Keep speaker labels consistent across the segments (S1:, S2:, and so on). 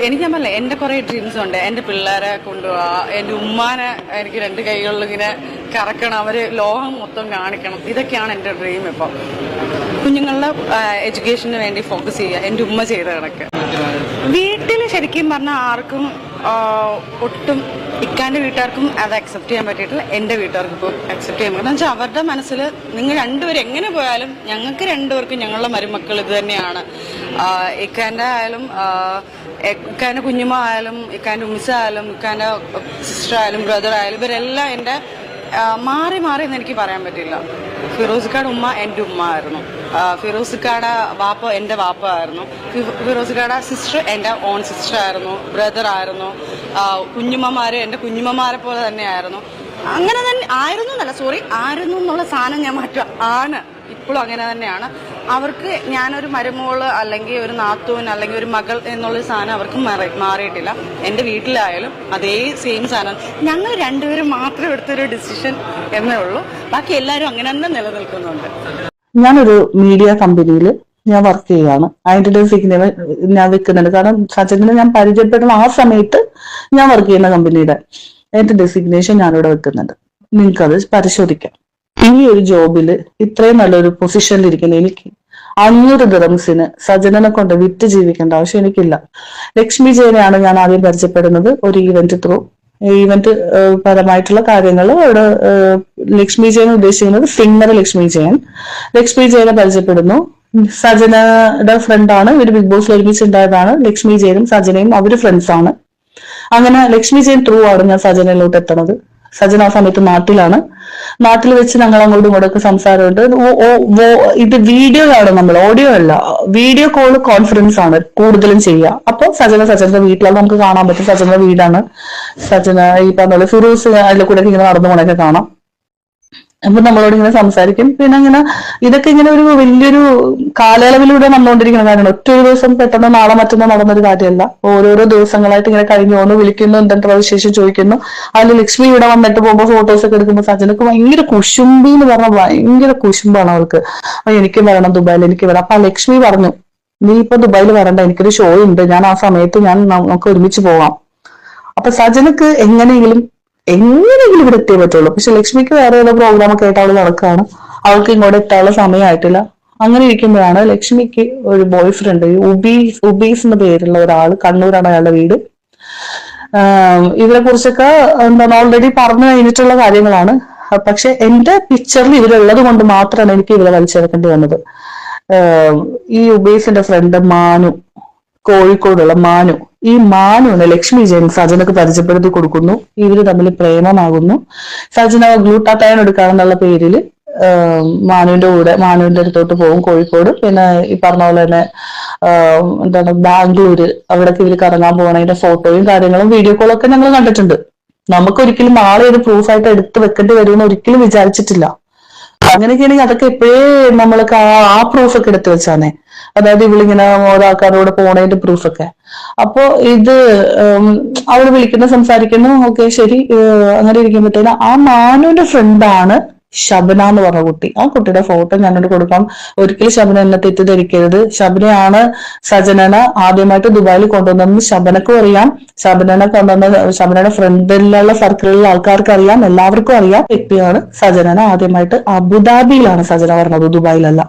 S1: എനിക്ക് ഞാൻ പറഞ്ഞില്ല, എന്റെ കുറെ ഡ്രീംസ് ഉണ്ട്. എന്റെ പിള്ളേരെ കൊണ്ടുപോവാ, എന്റെ ഉമ്മാനെ എനിക്ക് 2 കൈകളിൽ ഇങ്ങനെ കറക്കണം, അവര് ലോകം മൊത്തം കാണിക്കണം. ഇതൊക്കെയാണ് എന്റെ ഡ്രീം. ഇപ്പം കുഞ്ഞുങ്ങളുടെ എഡ്യൂക്കേഷന് വേണ്ടി ഫോക്കസ് ചെയ്യുക, എന്റെ ഉമ്മ ചെയ്ത കണക്ക്. വീട്ടിൽ ശരിക്കും പറഞ്ഞാൽ ആർക്കും ഒട്ടും ഇക്കാന്റെ വീട്ടുകാർക്കും അത് അക്സെപ്റ്റ് ചെയ്യാൻ പറ്റിയിട്ടില്ല. എന്റെ വീട്ടുകാർക്ക് ഇപ്പോൾ അക്സെപ്റ്റ് ചെയ്യാൻ പറ്റും. എന്ന് വെച്ചാൽ അവരുടെ മനസ്സിൽ നിങ്ങൾ രണ്ടുപേരും എങ്ങനെ പോയാലും ഞങ്ങൾക്ക് രണ്ടുപേർക്കും ഞങ്ങളുടെ മരുമക്കൾ ഇത് തന്നെയാണ്. ഇക്കാന്റെ ആയാലും ഇക്കാന്റെ കുഞ്ഞുമ്മ ആയാലും ഇക്കാന്റെ ഉമ്മിസ ആയാലും ഇക്കാന്റെ സിസ്റ്റർ ആയാലും ബ്രദർ ആയാലും ഇവരെല്ലാം എൻ്റെ മാറി മാറി എന്ന് എനിക്ക് പറയാൻ പറ്റില്ല. ഫിറോസിക്കാട് ഉമ്മ എൻ്റെ ഉമ്മ ആയിരുന്നു, ഫിറോസിക്കാട് വാപ്പ എൻ്റെ വാപ്പ ആയിരുന്നു, ഫിറോസിക്കാട് സിസ്റ്റർ എൻ്റെ ഓൺ സിസ്റ്റർ ആയിരുന്നു, ബ്രദർ ആയിരുന്നു, കുഞ്ഞുമ്മമാര് എൻ്റെ കുഞ്ഞുമ്മമാരെ പോലെ തന്നെയായിരുന്നു. അങ്ങനെ തന്നെ ആയിരുന്നു എന്നല്ല, ആയിരുന്നു എന്നുള്ള സാധനം ഞാൻ മാറ്റുക, ആണ് ഇപ്പോഴും അങ്ങനെ തന്നെയാണ്. അവർക്ക് ഞാനൊരു മരുമോള് അല്ലെങ്കിൽ ഒരു നാത്തൂൻ അല്ലെങ്കിൽ ഒരു മകൾ എന്നുള്ളൊരു സാധനം അവർക്ക് മാറിയിട്ടില്ല. എൻ്റെ വീട്ടിലായാലും അതേ സെയിം സാധനം. ഞങ്ങൾ രണ്ടുപേരും മാത്രം എടുത്തൊരു ഡിസിഷൻ എന്നേ ഉള്ളൂ. ബാക്കി എല്ലാവരും അങ്ങനെ തന്നെ നിലനിൽക്കുന്നുണ്ട്.
S2: ഞാനൊരു മീഡിയ കമ്പനിയിൽ ഞാൻ വർക്ക് ചെയ്യുകയാണ്. അതിന്റെ ഡെസിഗ്നേഷൻ ഞാൻ വെക്കുന്നുണ്ട്. കാരണം സച്ചിനെ ഞാൻ പരിചയപ്പെടുന്ന ആ സമയത്ത് ഞാൻ വർക്ക് ചെയ്യുന്ന കമ്പനിയുടെ അതിന്റെ ഡെസിഗ്നേഷൻ ഞാനിവിടെ വെക്കുന്നുണ്ട്. നിങ്ങൾക്കത് പരിശോധിക്കാം. ഈ ഒരു ജോബില് ഇത്രയും നല്ലൊരു പൊസിഷനിൽ ഇരിക്കുന്ന എനിക്ക് 500 ദിറംസിന് സജനനെ കൊണ്ട് വിറ്റ് ജീവിക്കേണ്ട ആവശ്യം എനിക്കില്ല. ലക്ഷ്മി ജയനെയാണ് ഞാൻ ആദ്യം പരിചയപ്പെടുന്നത് ഒരു ഈവന്റ് ത്രൂ. ഈവന്റ് പരമായിട്ടുള്ള കാര്യങ്ങൾ അവിടെ ലക്ഷ്മി ജയൻ ഉദ്ദേശിക്കുന്നത് സിംഗർ ലക്ഷ്മി ജയനെ പരിചയപ്പെടുന്നു. സജനയുടെ ഫ്രണ്ടാണ്. ഇവര് ബിഗ് ബോസിൽ ഒരുമിച്ചുണ്ടായതാണ്. ലക്ഷ്മി ജയനും സജനയും അവര് ഫ്രണ്ട്സ് ആണ്. അങ്ങനെ ലക്ഷ്മി ജയൻ ത്രൂ ആണ് ഞാൻ സജനയിലോട്ട് എത്തണത്. സജന ആ സമയത്ത് നാട്ടിൽ വെച്ച് ഞങ്ങൾ അങ്ങോട്ടും ഇങ്ങോട്ടൊക്കെ സംസാരമുണ്ട്. ഇത് വീഡിയോയാണ്, നമ്മൾ ഓഡിയോ അല്ല, വീഡിയോ കോൾ കോൺഫറൻസ് ആണ് കൂടുതലും ചെയ്യുക. അപ്പൊ സജനന്റെ വീട്ടിലാണ് നമുക്ക് കാണാൻ പറ്റും. സജനന്റെ വീടാണ്. സജന ഈ പറഞ്ഞ ഫിറൂസ് അതിലെ കൂടെ ഇങ്ങനെ നടന്നു പോണൊക്കെ കാണാം. അപ്പൊ നമ്മളോട് ഇങ്ങനെ സംസാരിക്കും. പിന്നെ ഇങ്ങനെ ഇതൊക്കെ ഇങ്ങനെ ഒരു വലിയൊരു കാലയളവിലൂടെ വന്നുകൊണ്ടിരിക്കുന്ന കാര്യമാണ്. ഒറ്റ ഒരു ദിവസം പെട്ടെന്ന് നാളെ മറ്റന്നോ നടന്നൊരു കാര്യമല്ല. ഓരോരോ ദിവസങ്ങളായിട്ട് ഇങ്ങനെ കഴിഞ്ഞു പോകുന്നു. വിളിക്കുന്നു, എന്തെങ്കിലും വിശേഷം ചോദിക്കുന്നു. അതിൽ ലക്ഷ്മി ഇവിടെ വന്നിട്ട് പോകുമ്പോൾ ഫോട്ടോസ് ഒക്കെ എടുക്കുമ്പോൾ സജനക്ക് ഭയങ്കര കുശുമ്പി എന്ന് പറഞ്ഞാൽ ഭയങ്കര കുശുമ്പാണ് അവൾക്ക്. അപ്പൊ എനിക്കും വരണം ദുബായിൽ, എനിക്ക് വരാം. അപ്പൊ ലക്ഷ്മി പറഞ്ഞു, നീ ഇപ്പൊ ദുബായിൽ വരണ്ട, എനിക്കൊരു ഷോ ഉണ്ട്, ഞാൻ ആ സമയത്ത് നമുക്ക് ഒരുമിച്ച് പോവാം. അപ്പൊ സജനക്ക് എങ്ങനെയെങ്കിലും ഇവിടെ എത്തിയേ പറ്റുള്ളൂ. പക്ഷെ ലക്ഷ്മിക്ക് വേറെ ഏതോ പ്രോഗ്രാം ഒക്കെ ആയിട്ട് അവള് നടക്കുകയാണ്. അവൾക്ക് ഇങ്ങോട്ട് എത്താനുള്ള സമയമായിട്ടില്ല. അങ്ങനെ ഇരിക്കുമ്പോഴാണ് ലക്ഷ്മിക്ക് ഒരു ബോയ് ഫ്രണ്ട്, ഉബീസ് എന്ന പേരുള്ള ഒരാൾ, കണ്ണൂരാണ് അയാളുടെ വീട്. ഇതിനെ കുറിച്ചൊക്കെ എന്താണ് ഓൾറെഡി പറഞ്ഞു കഴിഞ്ഞിട്ടുള്ള കാര്യങ്ങളാണ്. പക്ഷെ എന്റെ പിക്ചറിൽ ഇവരുള്ളത് കൊണ്ട് മാത്രമാണ് എനിക്ക് ഇവരെ വലിച്ചെടുക്കേണ്ടി വന്നത്. ഈ ഉബീസിന്റെ ഫ്രണ്ട് മാനു, കോഴിക്കോടുള്ള മാനു, ഈ മാനുവിനെ ലക്ഷ്മി ജയൻ സജനക്ക് പരിചയപ്പെടുത്തി കൊടുക്കുന്നു. ഇവര് തമ്മിൽ പ്രേമമാകുന്നു. സജന ഗ്ലൂട്ടാത്തയൻ എടുക്കാമെന്നുള്ള പേരിൽ മാനുവിന്റെ അടുത്തോട്ട് പോകും കോഴിക്കോട്. പിന്നെ ഈ പറഞ്ഞ പോലെ തന്നെ ബാംഗ്ലൂര്, അവിടേക്ക് ഇവര് കറങ്ങാൻ പോകണതിന്റെ ഫോട്ടോയും കാര്യങ്ങളും വീഡിയോ കോളൊക്കെ ഞങ്ങൾ കണ്ടിട്ടുണ്ട്. നമുക്കൊരിക്കലും നാളെ ഒരു പ്രൂഫായിട്ട് എടുത്ത് വെക്കേണ്ടി വരുമെന്ന് ഒരിക്കലും വിചാരിച്ചിട്ടില്ല. അങ്ങനെയൊക്കെയാണെങ്കിൽ അതൊക്കെ എപ്പോഴേ നമ്മൾക്ക് ആ പ്രൂഫൊക്കെ എടുത്തു വെച്ചാന്നേ. അതായത് ഇവളിങ്ങനെ ഓരോ ആൾക്കാരോട് പോണതിന്റെ പ്രൂഫൊക്കെ. അപ്പോ ഇത് അവള് വിളിക്കുന്നു, സംസാരിക്കുന്നു, ഓക്കെ ശരി. അങ്ങനെ ഇരിക്കുമ്പോഴത്തേന് ആ മാനുവിന്റെ ഫ്രണ്ടാണ് ശബന എന്ന് പറഞ്ഞ കുട്ടി. ആ കുട്ടിയുടെ ഫോട്ടോ ഞാനോട് കൊടുക്കാം. ഒരിക്കലും ശബന എന്നെ തെറ്റിദ്ധരിക്കരുത്. ശബനയാണ് സജനനെ ആദ്യമായിട്ട് ദുബായിൽ കൊണ്ടുവന്നെന്ന് ശബനക്കും അറിയാം. ശബനയുടെ ഫ്രണ്ടിലുള്ള സർക്കിളിലുള്ള ആൾക്കാർക്ക് അറിയാം, എല്ലാവർക്കും അറിയാം. വ്യക്തിയാണ് സജനനെ ആദ്യമായിട്ട് അബുദാബിയിലാണ് സജന പറഞ്ഞത്, ദുബായിലല്ല.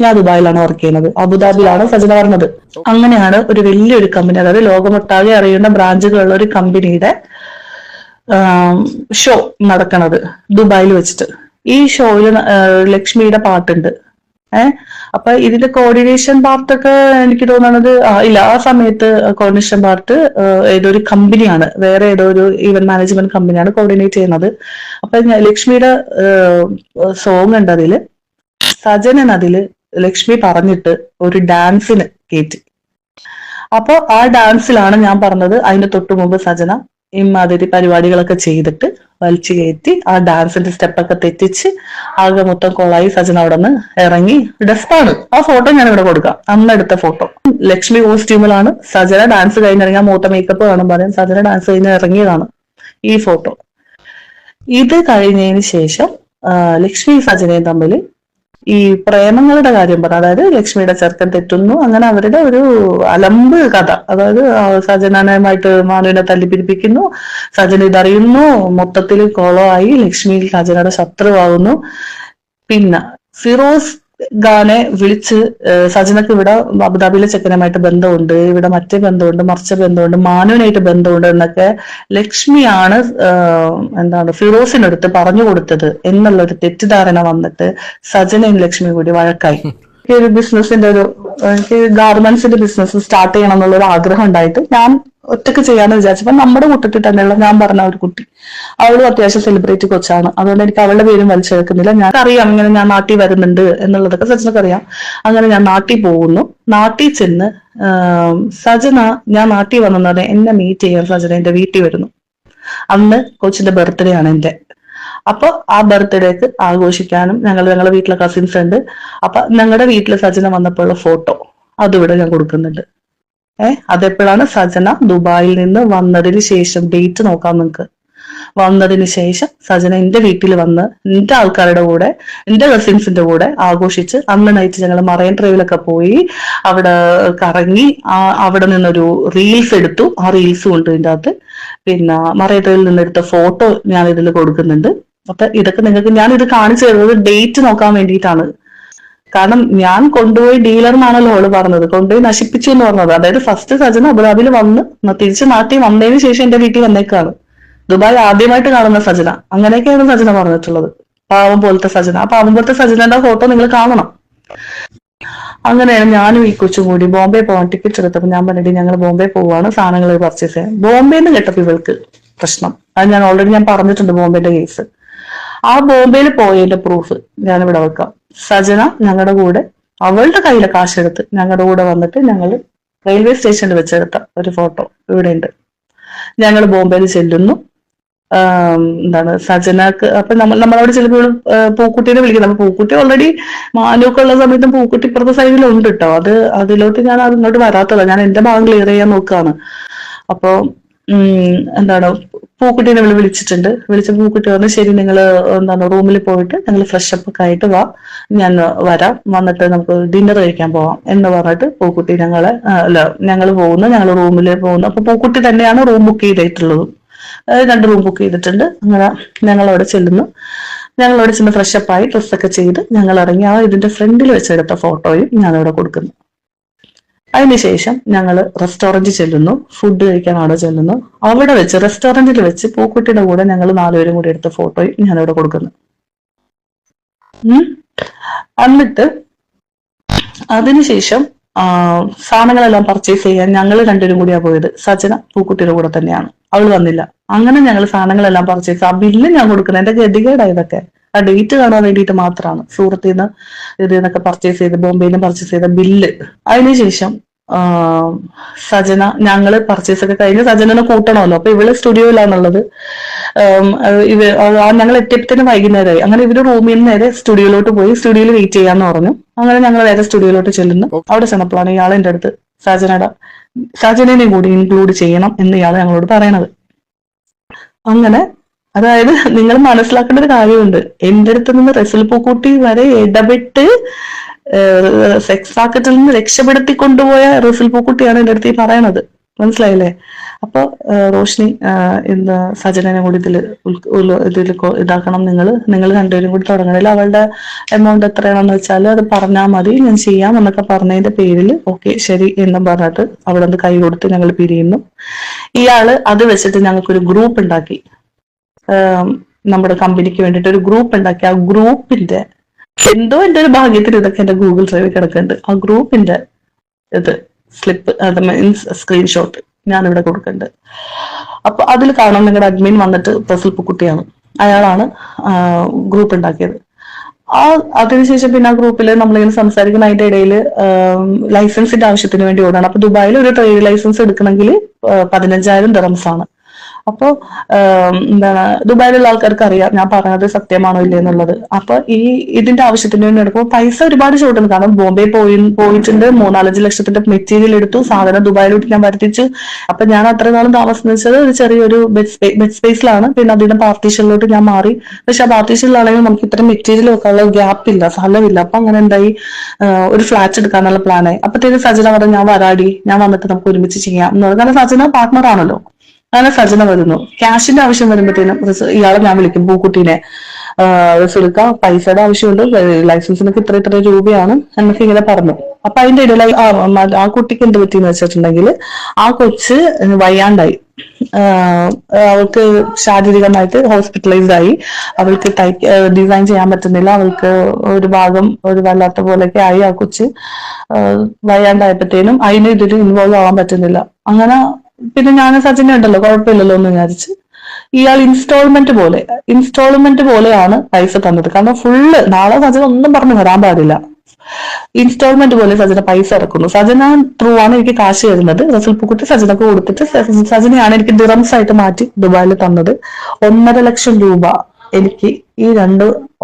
S2: ഞാൻ ദുബായിലാണ് വർക്ക് ചെയ്യുന്നത്, അബുദാബിയിലാണ് സജന പറഞ്ഞത്. അങ്ങനെയാണ് ഒരു വലിയൊരു കമ്പനി, അതായത് ലോകമൊട്ടാകെ അറിയുന്ന ബ്രാഞ്ചുകളുള്ള ഒരു കമ്പനിയുടെ ഷോ നടക്കണത് ദുബായിൽ വെച്ചിട്ട്. ഈ ഷോയിൽ ലക്ഷ്മിയുടെ പാട്ടുണ്ട്. അപ്പൊ ഇതിന്റെ കോർഡിനേഷൻ പാർട്ടൊക്കെ എനിക്ക് തോന്നുന്നത് ഇല്ല, ആ സമയത്ത് കോർഡിനേഷൻ പാർട്ട് ഏതൊരു കമ്പനിയാണ്, വേറെ ഏതോ ഒരു ഈവന്റ് മാനേജ്മെന്റ് കമ്പനിയാണ് കോർഡിനേറ്റ് ചെയ്യുന്നത്. അപ്പൊ ലക്ഷ്മിയുടെ സോങ് ഉണ്ട് അതില്. സജനൻ അതില് ലക്ഷ്മി പറഞ്ഞിട്ട് ഒരു ഡാൻസിന് കയറ്റി. അപ്പൊ ആ ഡാൻസിലാണ് ഞാൻ പറഞ്ഞത്, അതിന്റെ തൊട്ടു മുമ്പ് സജന ഇമാതിരി പരിപാടികളൊക്കെ ചെയ്തിട്ട് വലിച്ചു കയറ്റി ആ ഡാൻസിന്റെ സ്റ്റെപ്പൊക്കെ തെറ്റിച്ച് ആകെ മൊത്തം കൊളായി. സജന അവിടെ നിന്ന് ഇറങ്ങി ഡെസ്പാണ്. ആ ഫോട്ടോ ഞാൻ ഇവിടെ കൊടുക്കാം, അന്നെടുത്ത ഫോട്ടോ. ലക്ഷ്മി കോസ്റ്റ്യൂമിലാണ്, സജന ഡാൻസ് കഴിഞ്ഞിറങ്ങിയ മൂത്ത മേക്കപ്പ് കാണും പറയാം. സജന ഡാൻസ് കഴിഞ്ഞ് ഇറങ്ങിയതാണ് ഈ ഫോട്ടോ. ഇത് കഴിഞ്ഞതിന് ശേഷം ലക്ഷ്മി സജനയും തമ്മിൽ ഈ പ്രേമങ്ങളുടെ കാര്യം പറ, അതായത് ലക്ഷ്മിയുടെ ചെറുക്കൻ തെറ്റുന്നു, അങ്ങനെ അവരുടെ ഒരു അലമ്പ് കഥ. അതായത് സജനനുമായിട്ട് മാനുവിനെ തല്ലിപ്പിരിപ്പിക്കുന്നു, സജന ഇതറിയുന്നു, മൊത്തത്തിൽ കോളമായി, ലക്ഷ്മി സജനയുടെ ശത്രുവാകുന്നു. പിന്നെ ഫിറോസ് ഖാനെ വിളിച്ച് സജനക്ക് ഇവിടെ അബുദാബിയിലെ ചെക്കനുമായിട്ട് ബന്ധമുണ്ട്, ഇവിടെ മറ്റേ ബന്ധമുണ്ട്, മറിച്ച ബന്ധമുണ്ട്, മാനുവിനായിട്ട് ബന്ധമുണ്ട് എന്നൊക്കെ ലക്ഷ്മിയാണ് ഫിറോസിനടുത്ത് പറഞ്ഞു കൊടുത്തത് എന്നുള്ള ഒരു തെറ്റിദ്ധാരണ വന്നിട്ട് സജനയും ലക്ഷ്മിയും കൂടി വഴക്കായി. എനിക്ക് ഒരു ബിസിനസിന്റെ എനിക്ക് ഗാർമെന്റ്സിന്റെ ബിസിനസ് സ്റ്റാർട്ട് ചെയ്യണം എന്നുള്ള ഒരു ആഗ്രഹം ഉണ്ടായിട്ട് ഞാൻ ഒറ്റക്ക് ചെയ്യാന്ന് വിചാരിച്ചപ്പോ നമ്മുടെ കൂട്ടത്തിൽ തന്നെയുള്ള ഞാൻ പറഞ്ഞ ഒരു കുട്ടി, അവളും അത്യാവശ്യം സെലിബ്രിറ്റി കൊച്ചാണ്, അതുകൊണ്ട് എനിക്ക് അവളുടെ പേരും വലിച്ചെടുക്കുന്നില്ല. ഞാൻ അറിയാം ഇങ്ങനെ ഞാൻ നാട്ടിൽ വരുന്നുണ്ട് എന്നുള്ളതൊക്കെ സജനക്ക് അറിയാം. അങ്ങനെ ഞാൻ നാട്ടിൽ പോകുന്നു. നാട്ടിൽ ചെന്ന് സജന, ഞാൻ നാട്ടിൽ വന്നത് എന്നെ മീറ്റ് ചെയ്യാൻ സജന എന്റെ വീട്ടിൽ വരുന്നു. അന്ന് കൊച്ചിന്റെ ബർത്ത്ഡേ ആണ് എന്റെ. അപ്പൊ ആ ബർത്ത്ഡേക്ക് ആഘോഷിക്കാനും ഞങ്ങളുടെ വീട്ടിലെ കസിൻസ് ഉണ്ട്. അപ്പൊ ഞങ്ങളുടെ വീട്ടിൽ സജന വന്നപ്പോഴുള്ള ഫോട്ടോ അതിവിടെ ഞാൻ കൊടുക്കുന്നുണ്ട്. അതെപ്പോഴാണ് സജന ദുബായിൽ നിന്ന് വന്നതിന് ശേഷം, ഡേറ്റ് നോക്കാം നിങ്ങൾക്ക്. വന്നതിന് ശേഷം സജന എന്റെ വീട്ടിൽ വന്ന് എന്റെ ആൾക്കാരുടെ കൂടെ, എന്റെ കസിൻസിന്റെ കൂടെ ആഘോഷിച്ച് അന്ന് നൈറ്റ് ഞങ്ങൾ മറൈൻ ഡ്രൈവിലൊക്കെ പോയി അവിടെ കറങ്ങി, അവിടെ നിന്നൊരു റീൽസ് എടുത്തു. ആ റീൽസും ഉണ്ട് ഇതിന്റെ അകത്ത്. പിന്നെ മറൈൻ ഡ്രൈവിൽ നിന്നെടുത്ത ഫോട്ടോ ഞാൻ ഇതിൽ കൊടുക്കുന്നുണ്ട്. അപ്പൊ ഇതൊക്കെ നിങ്ങൾക്ക് ഞാൻ ഇത് കാണിച്ചു തരുന്നത് ഡേറ്റ് നോക്കാൻ വേണ്ടിയിട്ടാണ്. കാരണം ഞാൻ കൊണ്ടുപോയി ഡീലർ എന്നാണല്ലോ അവള് പറഞ്ഞത്, കൊണ്ടുപോയി നശിപ്പിച്ചു എന്ന് പറഞ്ഞത്. അതായത് ഫസ്റ്റ് സജന അബുദാബിയിൽ വന്ന് തിരിച്ച് നാട്ടിൽ വന്നതിന് ശേഷം എന്റെ വീട്ടിൽ വന്നേക്കാണ്. ദുബായ് ആദ്യമായിട്ട് കാണുന്ന സജന, അങ്ങനെയൊക്കെയാണ് സജന പറഞ്ഞിട്ടുള്ളത്. പാവം പോലത്തെ സജന. ആ പാവം പോലത്തെ സജനന്റെ ഫോട്ടോ നിങ്ങൾ കാണണം. അങ്ങനെയാണ് ഞാനും ഈ കൊച്ചും കൂടി ബോംബെ പോകാൻ ടിക്കറ്റ് എടുത്തപ്പോൾ ഞാൻ പറഞ്ഞിട്ട് ഞങ്ങൾ ബോംബെ പോവാണ് സാധനങ്ങൾ പർച്ചേസ് ചെയ്യാൻ. ബോംബെന്ന് കേട്ടപ്പോൾ ഇവൾക്ക് പ്രശ്നം. അത് ഞാൻ ഓൾറെഡി ഞാൻ പറഞ്ഞിട്ടുണ്ട് ബോംബെന്റെ കേസ്. ആ ബോംബെയിൽ പോയതിന്റെ പ്രൂഫ് ഞാനിവിടെ വെക്കാം. സജന ഞങ്ങളുടെ കൂടെ അവളുടെ കയ്യിലെ കാശെടുത്ത് ഞങ്ങളുടെ കൂടെ വന്നിട്ട് ഞങ്ങൾ റെയിൽവേ സ്റ്റേഷനിൽ വെച്ചെടുത്ത ഒരു ഫോട്ടോ ഇവിടെ ഉണ്ട്. ഞങ്ങൾ ബോംബെയിൽ ചെല്ലുന്നു. സജനക്ക് അപ്പൊ നമ്മളവിടെ ചിലപ്പോൾ പൂക്കുട്ടീനെ വിളിക്കുന്നത്. അപ്പൊ പൂക്കുട്ടി ഓൾറെഡി മാനൂക്ക് ഉള്ള സമയത്തും പൂക്കുട്ടി ഇപ്പുറത്തെ സൈഡിലുണ്ട് കേട്ടോ. അതിലോട്ട് ഞാൻ അതിങ്ങോട്ട് വരാത്തതാണ്, ഞാൻ എന്റെ ഭാഗം ക്ലിയർ ചെയ്യാൻ നോക്കുകയാണ്. അപ്പൊ പൂക്കുട്ടീനെ വിളിച്ചിട്ടുണ്ട്. വിളിച്ച പൂക്കുട്ടി പറഞ്ഞു ശരി നിങ്ങൾ റൂമിൽ പോയിട്ട് ഞങ്ങൾ ഫ്രഷ് അപ്പ് ഒക്കെ ആയിട്ട് വാ, ഞാൻ വരാം, വന്നിട്ട് നമുക്ക് ഡിന്നർ കഴിക്കാൻ പോവാം എന്ന് പറഞ്ഞിട്ട് പൂക്കുട്ടി ഞങ്ങൾ പോകുന്നു, ഞങ്ങൾ റൂമിൽ പോകുന്നു. അപ്പൊ പൂക്കുട്ടി തന്നെയാണ് റൂം ബുക്ക് ചെയ്തിട്ടുള്ളതും. 2 റൂം ബുക്ക് ചെയ്തിട്ടുണ്ട്. അങ്ങനെ ഞങ്ങൾ അവിടെ ചെല്ലുന്നു. ഞങ്ങൾ അവിടെ ചെന്ന് ഫ്രഷ് അപ്പ് ആയി ഡ്രസ്സൊക്കെ ചെയ്ത് ഞങ്ങൾ ഇറങ്ങി. ഇതിന്റെ ഫ്രണ്ടിൽ വെച്ചെടുത്ത ഫോട്ടോയും ഞാനവിടെ കൊടുക്കുന്നു. അതിനുശേഷം ഞങ്ങൾ റെസ്റ്റോറന്റിൽ ചെല്ലുന്നു, ഫുഡ് കഴിക്കാൻ അവിടെ ചെല്ലുന്നു. അവിടെ വെച്ച് റെസ്റ്റോറന്റിൽ വെച്ച് പൂക്കുട്ടിയുടെ കൂടെ ഞങ്ങൾ 4 പേരും കൂടി എടുത്ത ഫോട്ടോയും ഞാനിവിടെ കൊടുക്കുന്നു. എന്നിട്ട് അതിനുശേഷം സാധനങ്ങളെല്ലാം പർച്ചേസ് ചെയ്യാൻ ഞങ്ങൾ 2 പേരും കൂടിയാ പോയത്. സജന പൂക്കുട്ടിയുടെ കൂടെ തന്നെയാണ്, അവൾ വന്നില്ല. അങ്ങനെ ഞങ്ങൾ സാധനങ്ങളെല്ലാം പർച്ചേസ്, ആ ബില്ല് ഞാൻ കൊടുക്കുന്നത് എന്റെ ഗതികേടാ ഇതൊക്കെ. ആ ഡേറ്റ് കാണാൻ വേണ്ടിയിട്ട് മാത്രമാണ്. സൂറത്തിൽ നിന്ന് ഇതിന്നൊക്കെ പർച്ചേസ് ചെയ്ത് ബോംബെയിൽ നിന്ന് പർച്ചേസ് ചെയ്ത ബില്ല്. അതിനുശേഷം സജന ഞങ്ങള് പർച്ചേസ് ഒക്കെ കഴിഞ്ഞ് സജനനെ കൂട്ടണമല്ലോ. അപ്പൊ ഇവള് സ്റ്റുഡിയോയിലാണുള്ളത്. ഞങ്ങൾ എത്തിയപ്പത്തിന് വൈകുന്നേരമായി. അങ്ങനെ ഇവര് റൂമിൽ നിന്ന് നേരെ സ്റ്റുഡിയോയിലോട്ട് പോയി സ്റ്റുഡിയോയിൽ വെയിറ്റ് ചെയ്യാന്ന് പറഞ്ഞു. അങ്ങനെ ഞങ്ങൾ നേരെ സ്റ്റുഡിയോയിലോട്ട് ചെല്ലുന്നു. അവിടെ ചെന്നപ്പോഴാണ് ഇയാൾ എന്റെ അടുത്ത് സജനനെ കൂടി ഇൻക്ലൂഡ് ചെയ്യണം എന്ന് ഇയാൾ ഞങ്ങളോട് പറയണത്. അങ്ങനെ അതായത് നിങ്ങൾ മനസ്സിലാക്കേണ്ട ഒരു കാര്യമുണ്ട്, എന്റെ അടുത്ത് നിന്ന് റസൽ പൂക്കുട്ടി വരെ ഇടപെട്ട് സെക്സ് റാക്കറ്റിൽ നിന്ന് രക്ഷപ്പെടുത്തി കൊണ്ടുപോയ റസൽ പൂക്കുട്ടിയാണ് എന്റെ അടുത്ത് ഈ പറയണത്. മനസ്സിലായില്ലേ? അപ്പൊ റോഷ്നി ഇന്ന് സജനനെ കൂടി ഇതിൽ ഇതാക്കണം. നിങ്ങൾ 2 പേരും കൂടി തുടങ്ങണില്ല. അവളുടെ എമൗണ്ട് എത്രയാണെന്ന് വെച്ചാൽ അത് പറഞ്ഞാൽ മതി, ഞാൻ ചെയ്യാം എന്നൊക്കെ പറഞ്ഞതിന്റെ പേരിൽ ഓക്കെ ശരി എന്നും പറഞ്ഞിട്ട് അവിടെ നിന്ന് കൈ കൊടുത്ത് ഞങ്ങൾ പിരിയുന്നു. ഇയാള് അത് വെച്ചിട്ട് ഞങ്ങൾക്കൊരു ഗ്രൂപ്പ് ഉണ്ടാക്കി. നമ്മുടെ കമ്പനിക്ക് വേണ്ടിയിട്ട് ഒരു ഗ്രൂപ്പ് ഉണ്ടാക്കി. ആ ഗ്രൂപ്പിന്റെ എന്തോ എന്റെ ഒരു ഭാഗ്യത്തിന് ഇതൊക്കെ എന്റെ ഗൂഗിൾ ഡ്രൈവിൽ കിടക്കുന്നുണ്ട്. ആ ഗ്രൂപ്പിന്റെ സ്ലിപ്പ്, അത് മീൻസ് സ്ക്രീൻഷോട്ട് ഞാനിവിടെ കൊടുക്കുന്നുണ്ട്. അപ്പൊ അതിൽ കാണാം നിങ്ങളുടെ അഡ്മിൻ വന്നിട്ട് റസൽ പൂക്കുട്ടിയാണ്, അയാളാണ് ഗ്രൂപ്പ് ഉണ്ടാക്കിയത്. അതിനുശേഷം പിന്നെ ആ ഗ്രൂപ്പിൽ നമ്മളിങ്ങനെ സംസാരിക്കുന്ന അതിന്റെ ഇടയിൽ ലൈസൻസിന്റെ ആവശ്യത്തിന് വേണ്ടി ഓടാണ്. അപ്പൊ ദുബായിൽ ഒരു ട്രേഡ് ലൈസൻസ് എടുക്കണമെങ്കിൽ 15,000 ദിറംസ് ആണ്. അപ്പൊ എന്താണ്, ദുബായിലുള്ള ആൾക്കാർക്ക് അറിയാം ഞാൻ പറഞ്ഞത് സത്യമാണോ ഇല്ലേ എന്നുള്ളത്. അപ്പൊ ഇതിന്റെ ആവശ്യത്തിന് വേണ്ടി എടുക്കുമ്പോൾ പൈസ ഒരുപാട് ഷോർട്ട് ഉണ്ട്. കാരണം ബോംബെ പോയിട്ടുണ്ട്, 3-4 ലക്ഷത്തിന്റെ മെറ്റീരിയൽ എടുത്തു, സാധനം ദുബായിലോട്ട് ഞാൻ വരുത്തിച്ചു. അപ്പൊ ഞാൻ അത്ര നാളും താമസിച്ചത് ഒരു ചെറിയൊരു ബെഡ് സ്പേസിലാണ്. പിന്നെ അതിന്റെ പാർട്ടീഷനിലോട്ട് ഞാൻ മാറി. പക്ഷെ ആ പാർട്ടീഷനിലാണെങ്കിൽ നമുക്ക് ഇത്ര മെറ്റീരിയൽ വെക്കാനുള്ള ഗ്യാപ്പ് ഇല്ല, സ്ഥലമില്ല. അപ്പൊ അങ്ങനെ എന്തായി, ഒരു ഫ്ലാറ്റ് എടുക്കാനുള്ള പ്ലാനായി. അപ്പത്തേക്ക് സജന പറഞ്ഞു ഞാൻ വരാടി, ഞാൻ വന്നിട്ട് നമുക്ക് ഒരുമിച്ച് ചെയ്യാം എന്ന് പറഞ്ഞു. കാരണം സജന പാർട്ട്ണർ ആണല്ലോ. അങ്ങനെ സജന വരുന്നു. ക്യാഷിന്റെ ആവശ്യം വരുമ്പോഴത്തേനും ഇയാളെ ഞാൻ വിളിക്കും, പൂക്കുട്ടീനെ. സുൽക്ക പൈസയുടെ ആവശ്യമുണ്ട്, ലൈസൻസിനൊക്കെ ഇത്ര രൂപയാണ് എന്നൊക്കെ ഇങ്ങനെ പറഞ്ഞു. അപ്പൊ അതിന്റെ ഇടയിൽ ആ കുട്ടിക്ക് എന്ത് പറ്റിയെന്ന് വെച്ചിട്ടുണ്ടെങ്കിൽ, ആ കൊച്ച് വയ്യാണ്ടായി. അവൾക്ക് ശാരീരികമായിട്ട് ഹോസ്പിറ്റലൈസ്ഡ് ആയി. അവൾക്ക് ഡിസൈൻ ചെയ്യാൻ പറ്റുന്നില്ല. അവൾക്ക് ഒരു ഭാഗം ഒരു വല്ലാത്ത പോലെയൊക്കെ ആയി. ആ കൊച്ച് വയ്യാണ്ടായപ്പോഴത്തേനും അതിന് ഇതിൽ ഇൻവോൾവ് ആവാൻ പറ്റുന്നില്ല. അങ്ങനെ പിന്നെ ഞാൻ സജിന ഉണ്ടല്ലോ, കുഴപ്പമില്ലല്ലോ എന്ന് വിചാരിച്ച് ഇയാൾ ഇൻസ്റ്റാൾമെന്റ് പോലെയാണ് പൈസ തന്നത്. കാരണം ഫുള്ള് നാളെ സജന ഒന്നും പറഞ്ഞു വരാൻ പാടില്ല. ഇൻസ്റ്റാൾമെന്റ് പോലെ സജന പൈസ ഇറക്കുന്നു. സജന ത്രൂ ആണ് എനിക്ക് കാശ് തരുന്നത്. റസൽ പൂക്കുട്ടി സജനക്ക് കൊടുത്തിട്ട് സജനയാണ് എനിക്ക് ദിറംസ് ആയിട്ട് മാറ്റി ദുബായിൽ തന്നത്. 1.5 ലക്ഷം രൂപ എനിക്ക് ഈ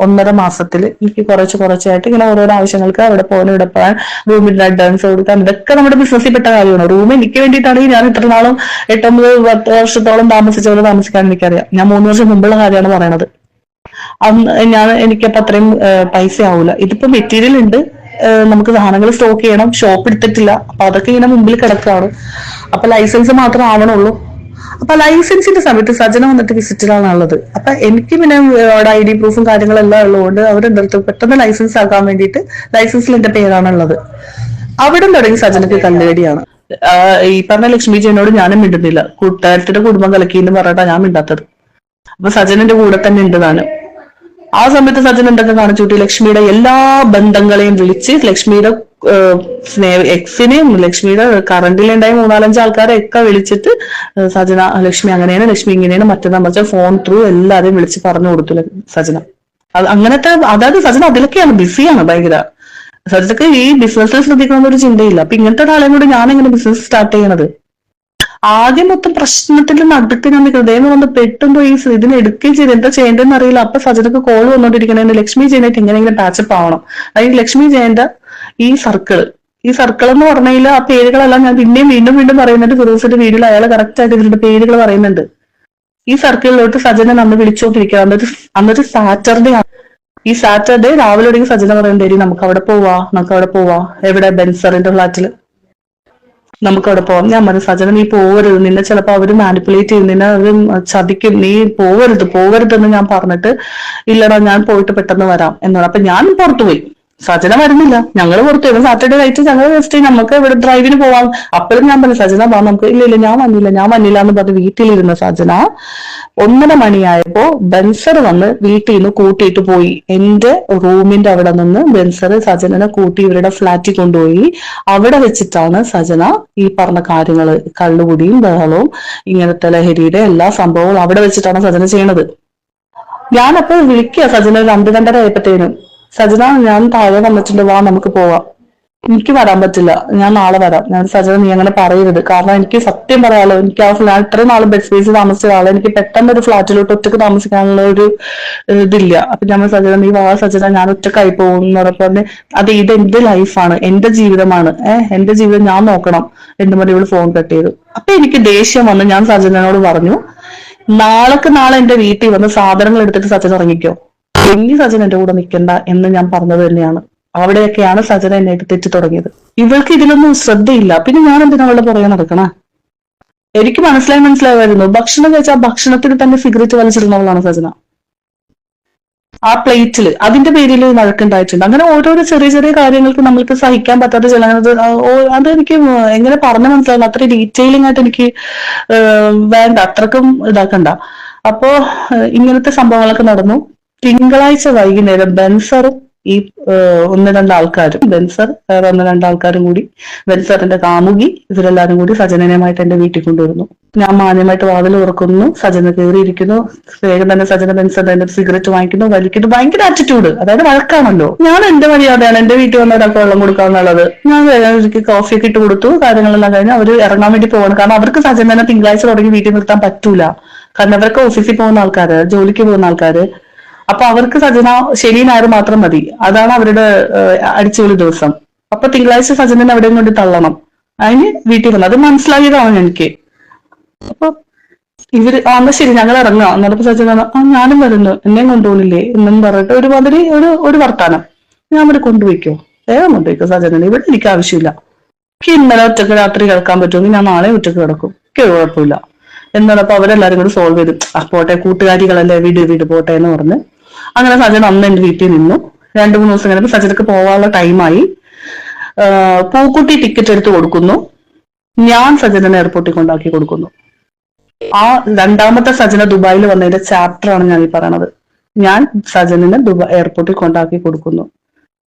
S2: 1.5 മാസത്തിൽ എനിക്ക് കുറച്ചായിട്ട് ഇങ്ങനെ ഓരോരോ ആവശ്യങ്ങൾക്ക് അവിടെ പോകാനും ഇവിടെ പോകാൻ, റൂമിന്റെ അഡ്വാൻസ് കൊടുക്കാൻ, ഇതൊക്കെ നമ്മുടെ ബിസിനസ്സിൽ പെട്ട കാര്യമാണ്. റൂം എനിക്ക് വേണ്ടിയിട്ടാണെങ്കിൽ ഞാൻ ഇത്ര നാളും 8-9-10 വർഷത്തോളം താമസിച്ചവരെ താമസിക്കാൻ എനിക്കറിയാം. ഞാൻ 3 വർഷം മുമ്പുള്ള കാര്യമാണ് പറയണത്. എനിക്കപ്പോ അത്രയും പൈസ ആവൂല. ഇതിപ്പോ മെറ്റീരിയൽ ഉണ്ട്, നമുക്ക് സാധനങ്ങൾ സ്റ്റോക്ക് ചെയ്യണം, ഷോപ്പ് എടുത്തിട്ടില്ല. അപ്പൊ അതൊക്കെ ഇങ്ങനെ മുമ്പിൽ കിടക്കുകയാണ്. അപ്പൊ ലൈസൻസ് മാത്രം ആവണുള്ളൂ. അപ്പൊ ലൈസൻസിന്റെ സമയത്ത് സജന വന്നിട്ട് വിസിറ്റിലാണുള്ളത്. അപ്പൊ എനിക്ക് പിന്നെ അവിടെ ID പ്രൂഫും കാര്യങ്ങളെല്ലാം ഉള്ളതുകൊണ്ട് അവരെന്തെടുത്തു പെട്ടെന്ന് ലൈസൻസ് ആക്കാൻ വേണ്ടിയിട്ട് ലൈസൻസിൽ എന്റെ പേരാണുള്ളത്. അവിടെ തുടങ്ങി സജനക്ക് കല്ലുകടിയാണ്. ഈ പറഞ്ഞ ലക്ഷ്മി ജയനോട് ഞാനും മിണ്ടുന്നില്ല. കൂട്ടുകാരത്തിന്റെ കുടുംബം കലക്കിന്ന് പറഞ്ഞിട്ടാ ഞാൻ മിണ്ടാത്തത്. അപ്പൊ സജനന്റെ കൂടെ തന്നെ ഉണ്ട് താനും. ആ സമയത്ത് സജൻ എന്തൊക്കെ കാണിച്ചു കൂട്ടി, ലക്ഷ്മിയുടെ എല്ലാ ബന്ധങ്ങളെയും വിളിച്ച് ലക്ഷ്മിയുടെ എക്സിനെയും ലക്ഷ്മിയുടെ കറണ്ടിലുണ്ടായ 3-4 ആൾക്കാരെ ഒക്കെ വിളിച്ചിട്ട് സജന ലക്ഷ്മി അങ്ങനെയാണ്, ലക്ഷ്മി ഇങ്ങനെയാണ്, മറ്റന്നാ മറിച്ച ഫോൺ ത്രൂ എല്ലാരെയും വിളിച്ച് പറഞ്ഞു കൊടുത്തു സജന. അങ്ങനത്തെ അതായത് സജന അതിലൊക്കെയാണ് ബിസിയാണ് ഭയങ്കര. സജനക്ക് ഈ ബിസിനസ്സിൽ ശ്രദ്ധിക്കണമെന്നൊരു ചിന്തയില്ല. അപ്പൊ ഇങ്ങനത്തെ ഒരാളെയും കൂടി ഞാൻ എങ്ങനെ ബിസിനസ് സ്റ്റാർട്ട് ചെയ്യണത്? ആദ്യം മൊത്തം പ്രശ്നത്തിന്റെ നടുക്ക് ഞാൻ ഹൃദയം വന്ന് പെട്ടുമ്പോ ഇതിനെ എടുക്കുകയും ചെയ്ത് എന്താ ചെയ്യേണ്ടതെന്ന് അറിയില്ല. അപ്പൊ സജനക്ക് കോൾ വന്നോണ്ടിരിക്കണേ ലക്ഷ്മി ജയനായിട്ട് ഇങ്ങനെയെങ്കിലും പാച്ചപ്പ് ആവണം. അതായത് ലക്ഷ്മി ജയന്റെ ഈ സർക്കിൾ എന്ന് പറഞ്ഞാൽ ആ പേരുകളെല്ലാം ഞാൻ വീണ്ടും പറയുന്നുണ്ട്. ഫിറോസിന്റെ വീഡിയോയിൽ അയാൾ കറക്റ്റ് ആയിട്ട് ഇതിന്റെ പേരുകൾ പറയുന്നുണ്ട്. ഈ സർക്കിളിലോട്ട് സജന നമ്മൾ വിളിച്ചോണ്ടിരിക്കുക. അന്നൊരു സാറ്റർഡേ ആണ്. ഈ സാറ്റർഡേ രാവിലെ ഒടുങ്ങി സജന പറയണ്ടേരി നമുക്ക് അവിടെ പോവാ. എവിടെ? ബെൻസറിന്റെ ഫ്ലാറ്റില് നമുക്ക് അവിടെ പോവാം. ഞാൻ പറഞ്ഞു സജന നീ പോവരുത്, നിന്നെ ചിലപ്പോ അവര് മാനിപ്പുലേറ്റ് ചെയ്യും, നിന്നെ അവര് ചതിക്കും, നീ പോവരുതെന്ന് ഞാൻ പറഞ്ഞിട്ട് ഇല്ലടാ ഞാൻ പോയിട്ട് പെട്ടെന്ന് വരാം എന്നാണ്. അപ്പൊ ഞാൻ പുറത്തുപോയി. സജന വരുന്നില്ല. ഞങ്ങള് പുറത്തു പോയി. സാറ്റർഡേ നൈറ്റ് ഞങ്ങൾ ജസ്റ്റ് നമുക്ക് ഇവിടെ ഡ്രൈവിന് പോവാം. അപ്പോഴും ഞാൻ പറഞ്ഞു സജന വാ നമുക്ക്. ഇല്ല ഞാൻ വന്നില്ല എന്ന് പറഞ്ഞ് വീട്ടിലിരുന്ന സജന 1:30 മണിയായപ്പോ ബെൻസർ വന്ന് വീട്ടിൽ നിന്ന് കൂട്ടിയിട്ട് പോയി. എന്റെ റൂമിന്റെ അവിടെ നിന്ന് ബെൻസർ സജനനെ കൂട്ടി ഇവരുടെ ഫ്ലാറ്റിൽ കൊണ്ടുപോയി. അവിടെ വെച്ചിട്ടാണ് സജന ഈ പറഞ്ഞ കാര്യങ്ങള്, കള്ളുകുടിയും ബഹളവും ഇങ്ങനത്തെ ലഹരിയുടെ എല്ലാ സംഭവവും അവിടെ വെച്ചിട്ടാണ് സജന ചെയ്യണത്. ഞാനപ്പോ വിളിക്കുക സജന 2-2:30 ആയപ്പോഴത്തേനും, സജന ഞാൻ താഴെ വന്നിട്ടുണ്ട്, വാ നമുക്ക് പോവാം. എനിക്ക് വരാൻ പറ്റില്ല, ഞാൻ നാളെ വരാം. ഞാൻ സജന നീ അങ്ങനെ പറയരുത്, കാരണം എനിക്ക് സത്യം പറയാലോ, എനിക്ക് ആ ഫ്ലാറ്റ് ഇത്രയും നാള് ബെഡ് സ്പേസ് താമസിച്ച ആളെ എനിക്ക് പെട്ടെന്ന് ഒരു ഫ്ലാറ്റിലോട്ട് ഒറ്റക്ക് താമസിക്കാനുള്ള ഒരു ഇതില്ല. അപ്പൊ ഞാൻ സജന നീ വാ സജന, ഞാൻ ഒറ്റക്കായി പോകും എന്ന് പറഞ്ഞ അത് ഇത് എന്റെ ലൈഫാണ്, എന്റെ ജീവിതമാണ്, എന്റെ ജീവിതം ഞാൻ നോക്കണം എന്ന് പറഞ്ഞ് ഇവള് ഫോൺ കട്ട് ചെയ്തു. അപ്പൊ എനിക്ക് ദേഷ്യം വന്ന് ഞാൻ സജനോട് പറഞ്ഞു നാളെ എന്റെ വീട്ടിൽ വന്ന് സാധനങ്ങൾ എടുത്തിട്ട് സജന ഇറങ്ങിക്കോ, ഇനി സജന എന്റെ കൂടെ നിൽക്കണ്ട എന്ന് ഞാൻ പറഞ്ഞത് തന്നെയാണ്. അവിടെയൊക്കെയാണ് സജന എന്നായിട്ട് തെറ്റി തുടങ്ങിയത്. ഇവൾക്ക് ഇതിലൊന്നും ശ്രദ്ധയില്ല. പിന്നെ ഞാൻ എന്തിനാ അവളുടെ പുറകെ നടക്കണ? എനിക്ക് മനസ്സിലായിരുന്നു. ഭക്ഷണം കഴിച്ചാൽ ഭക്ഷണത്തിൽ തന്നെ സിഗരറ്റ് വലിച്ചിരുന്നവളാണ് സജന. ആ പ്ലേറ്റില് അതിന്റെ പേരിൽ വഴക്കുണ്ടായിട്ടുണ്ട്. അങ്ങനെ ഓരോരോ ചെറിയ കാര്യങ്ങൾക്ക് നമ്മൾക്ക് സഹിക്കാൻ പറ്റാത്ത ചിലത് അതെനിക്ക് എങ്ങനെ പറഞ്ഞു മനസ്സിലാവില്ല. അത്ര ഡീറ്റെയിലിംഗ് ആയിട്ട് എനിക്ക് വേണ്ട, അത്രക്കും ഇതാക്കണ്ട. അപ്പോ ഇങ്ങനത്തെ സംഭവങ്ങളൊക്കെ നടന്നു. തിങ്കളാഴ്ച വൈകുന്നേരം ബെൻസറും ഈ 1-2 ആൾക്കാരും, ബെൻസർ വേറെ 1-2 ആൾക്കാരും കൂടി, ബെൻസറിന്റെ കാമുകി, ഇവരെല്ലാരും കൂടി സജനനുമായിട്ട് എന്റെ വീട്ടിൽ കൊണ്ടുവരുന്നു. ഞാൻ മാന്യമായിട്ട് വാതിൽ തുറക്കുന്നു, സജന കയറിയിരിക്കുന്നു, വേഗം തന്നെ സജന ബെൻസന്റെ സിഗരറ്റ് വാങ്ങിക്കുന്നു, വലിക്കുന്നു. ഭയങ്കര ആറ്റിറ്റ്യൂഡ്, അതായത് വഴക്കാണല്ലോ. ഞാൻ എന്റെ മര്യാദയാണ്, എന്റെ വീട്ടിൽ വന്ന ഒരാൾക്ക് വെള്ളം കൊടുക്കാന്നുള്ളത്. ഞാൻ എനിക്ക് കോഫിയൊക്കെ ഇട്ട് കൊടുത്തു, കാര്യങ്ങളെല്ലാം കഴിഞ്ഞ് അവര് ഇറങ്ങാൻ വേണ്ടി പോകണം. കാരണം അവർക്ക് സജനനെ തിങ്കളാഴ്ച തുടങ്ങി വീട്ടിൽ നിർത്താൻ പറ്റൂല. കാരണം അവർക്ക് ഓഫീസിൽ പോകുന്ന ആൾക്കാര്, ജോലിക്ക് പോകുന്ന ആൾക്കാര്. അപ്പൊ അവർക്ക് സജന ശനി ഞായർ മാത്രം മതി, അതാണ് അവരുടെ അടിച്ചുപൊളി ദിവസം. അപ്പൊ തിങ്കളാഴ്ച സജനനെ എവിടെയും കൊണ്ട് തള്ളണം. അതിന് വീട്ടിൽ വന്നു, അത് മനസ്സിലാക്കിയതാണ് എനിക്ക്. അപ്പൊ ഇവര് എന്നാ ശരി ഞങ്ങൾ ഇറങ്ങാം എന്നപ്പോ സജന ഞാനും വരുന്നു, എന്നെയും കൊണ്ടുപോകുന്നില്ലേ എന്നും പറഞ്ഞിട്ട് ഒരുമാതിരി ഒരു വർത്താനം. ഞാൻ അവര് കൊണ്ടുപോയിക്കോ, വേഗം കൊണ്ടുപോയിക്കോ സജനനെ, ഇവിടെ എനിക്ക് ആവശ്യമില്ല. എനിക്ക് ഇന്നലെ ഒറ്റക്ക് രാത്രി കിടക്കാൻ പറ്റുമെങ്കിൽ ഞാൻ നാളെ ഒറ്റക്ക് കിടക്കും, എനിക്ക് കുഴപ്പമില്ല എന്നാണ്. അപ്പൊ അവരെല്ലാരും കൂടി സോൾവ് ചെയ്തു. പോട്ടെ കൂട്ടുകാരികളല്ലേ, വീട് പോട്ടെ എന്ന് പറഞ്ഞ് അങ്ങനെ സജന അന്ന് എന്റെ വീട്ടിൽ നിന്നു. 2-3 ദിവസം കഴിഞ്ഞപ്പോൾ സജനക്ക് പോകാനുള്ള ടൈമായി. പൂക്കുട്ടി ടിക്കറ്റ് എടുത്ത് കൊടുക്കുന്നു, ഞാൻ സജനനെ എയർപോർട്ടിൽ കൊണ്ടാക്കി കൊടുക്കുന്നു. ആ രണ്ടാമത്തെ സജന ദുബായിൽ വന്നതിന്റെ ചാപ്റ്ററാണ് ഞാൻ ഈ പറയണത്. ഞാൻ സജനനെ എയർപോർട്ടിൽ കൊണ്ടാക്കി കൊടുക്കുന്നു.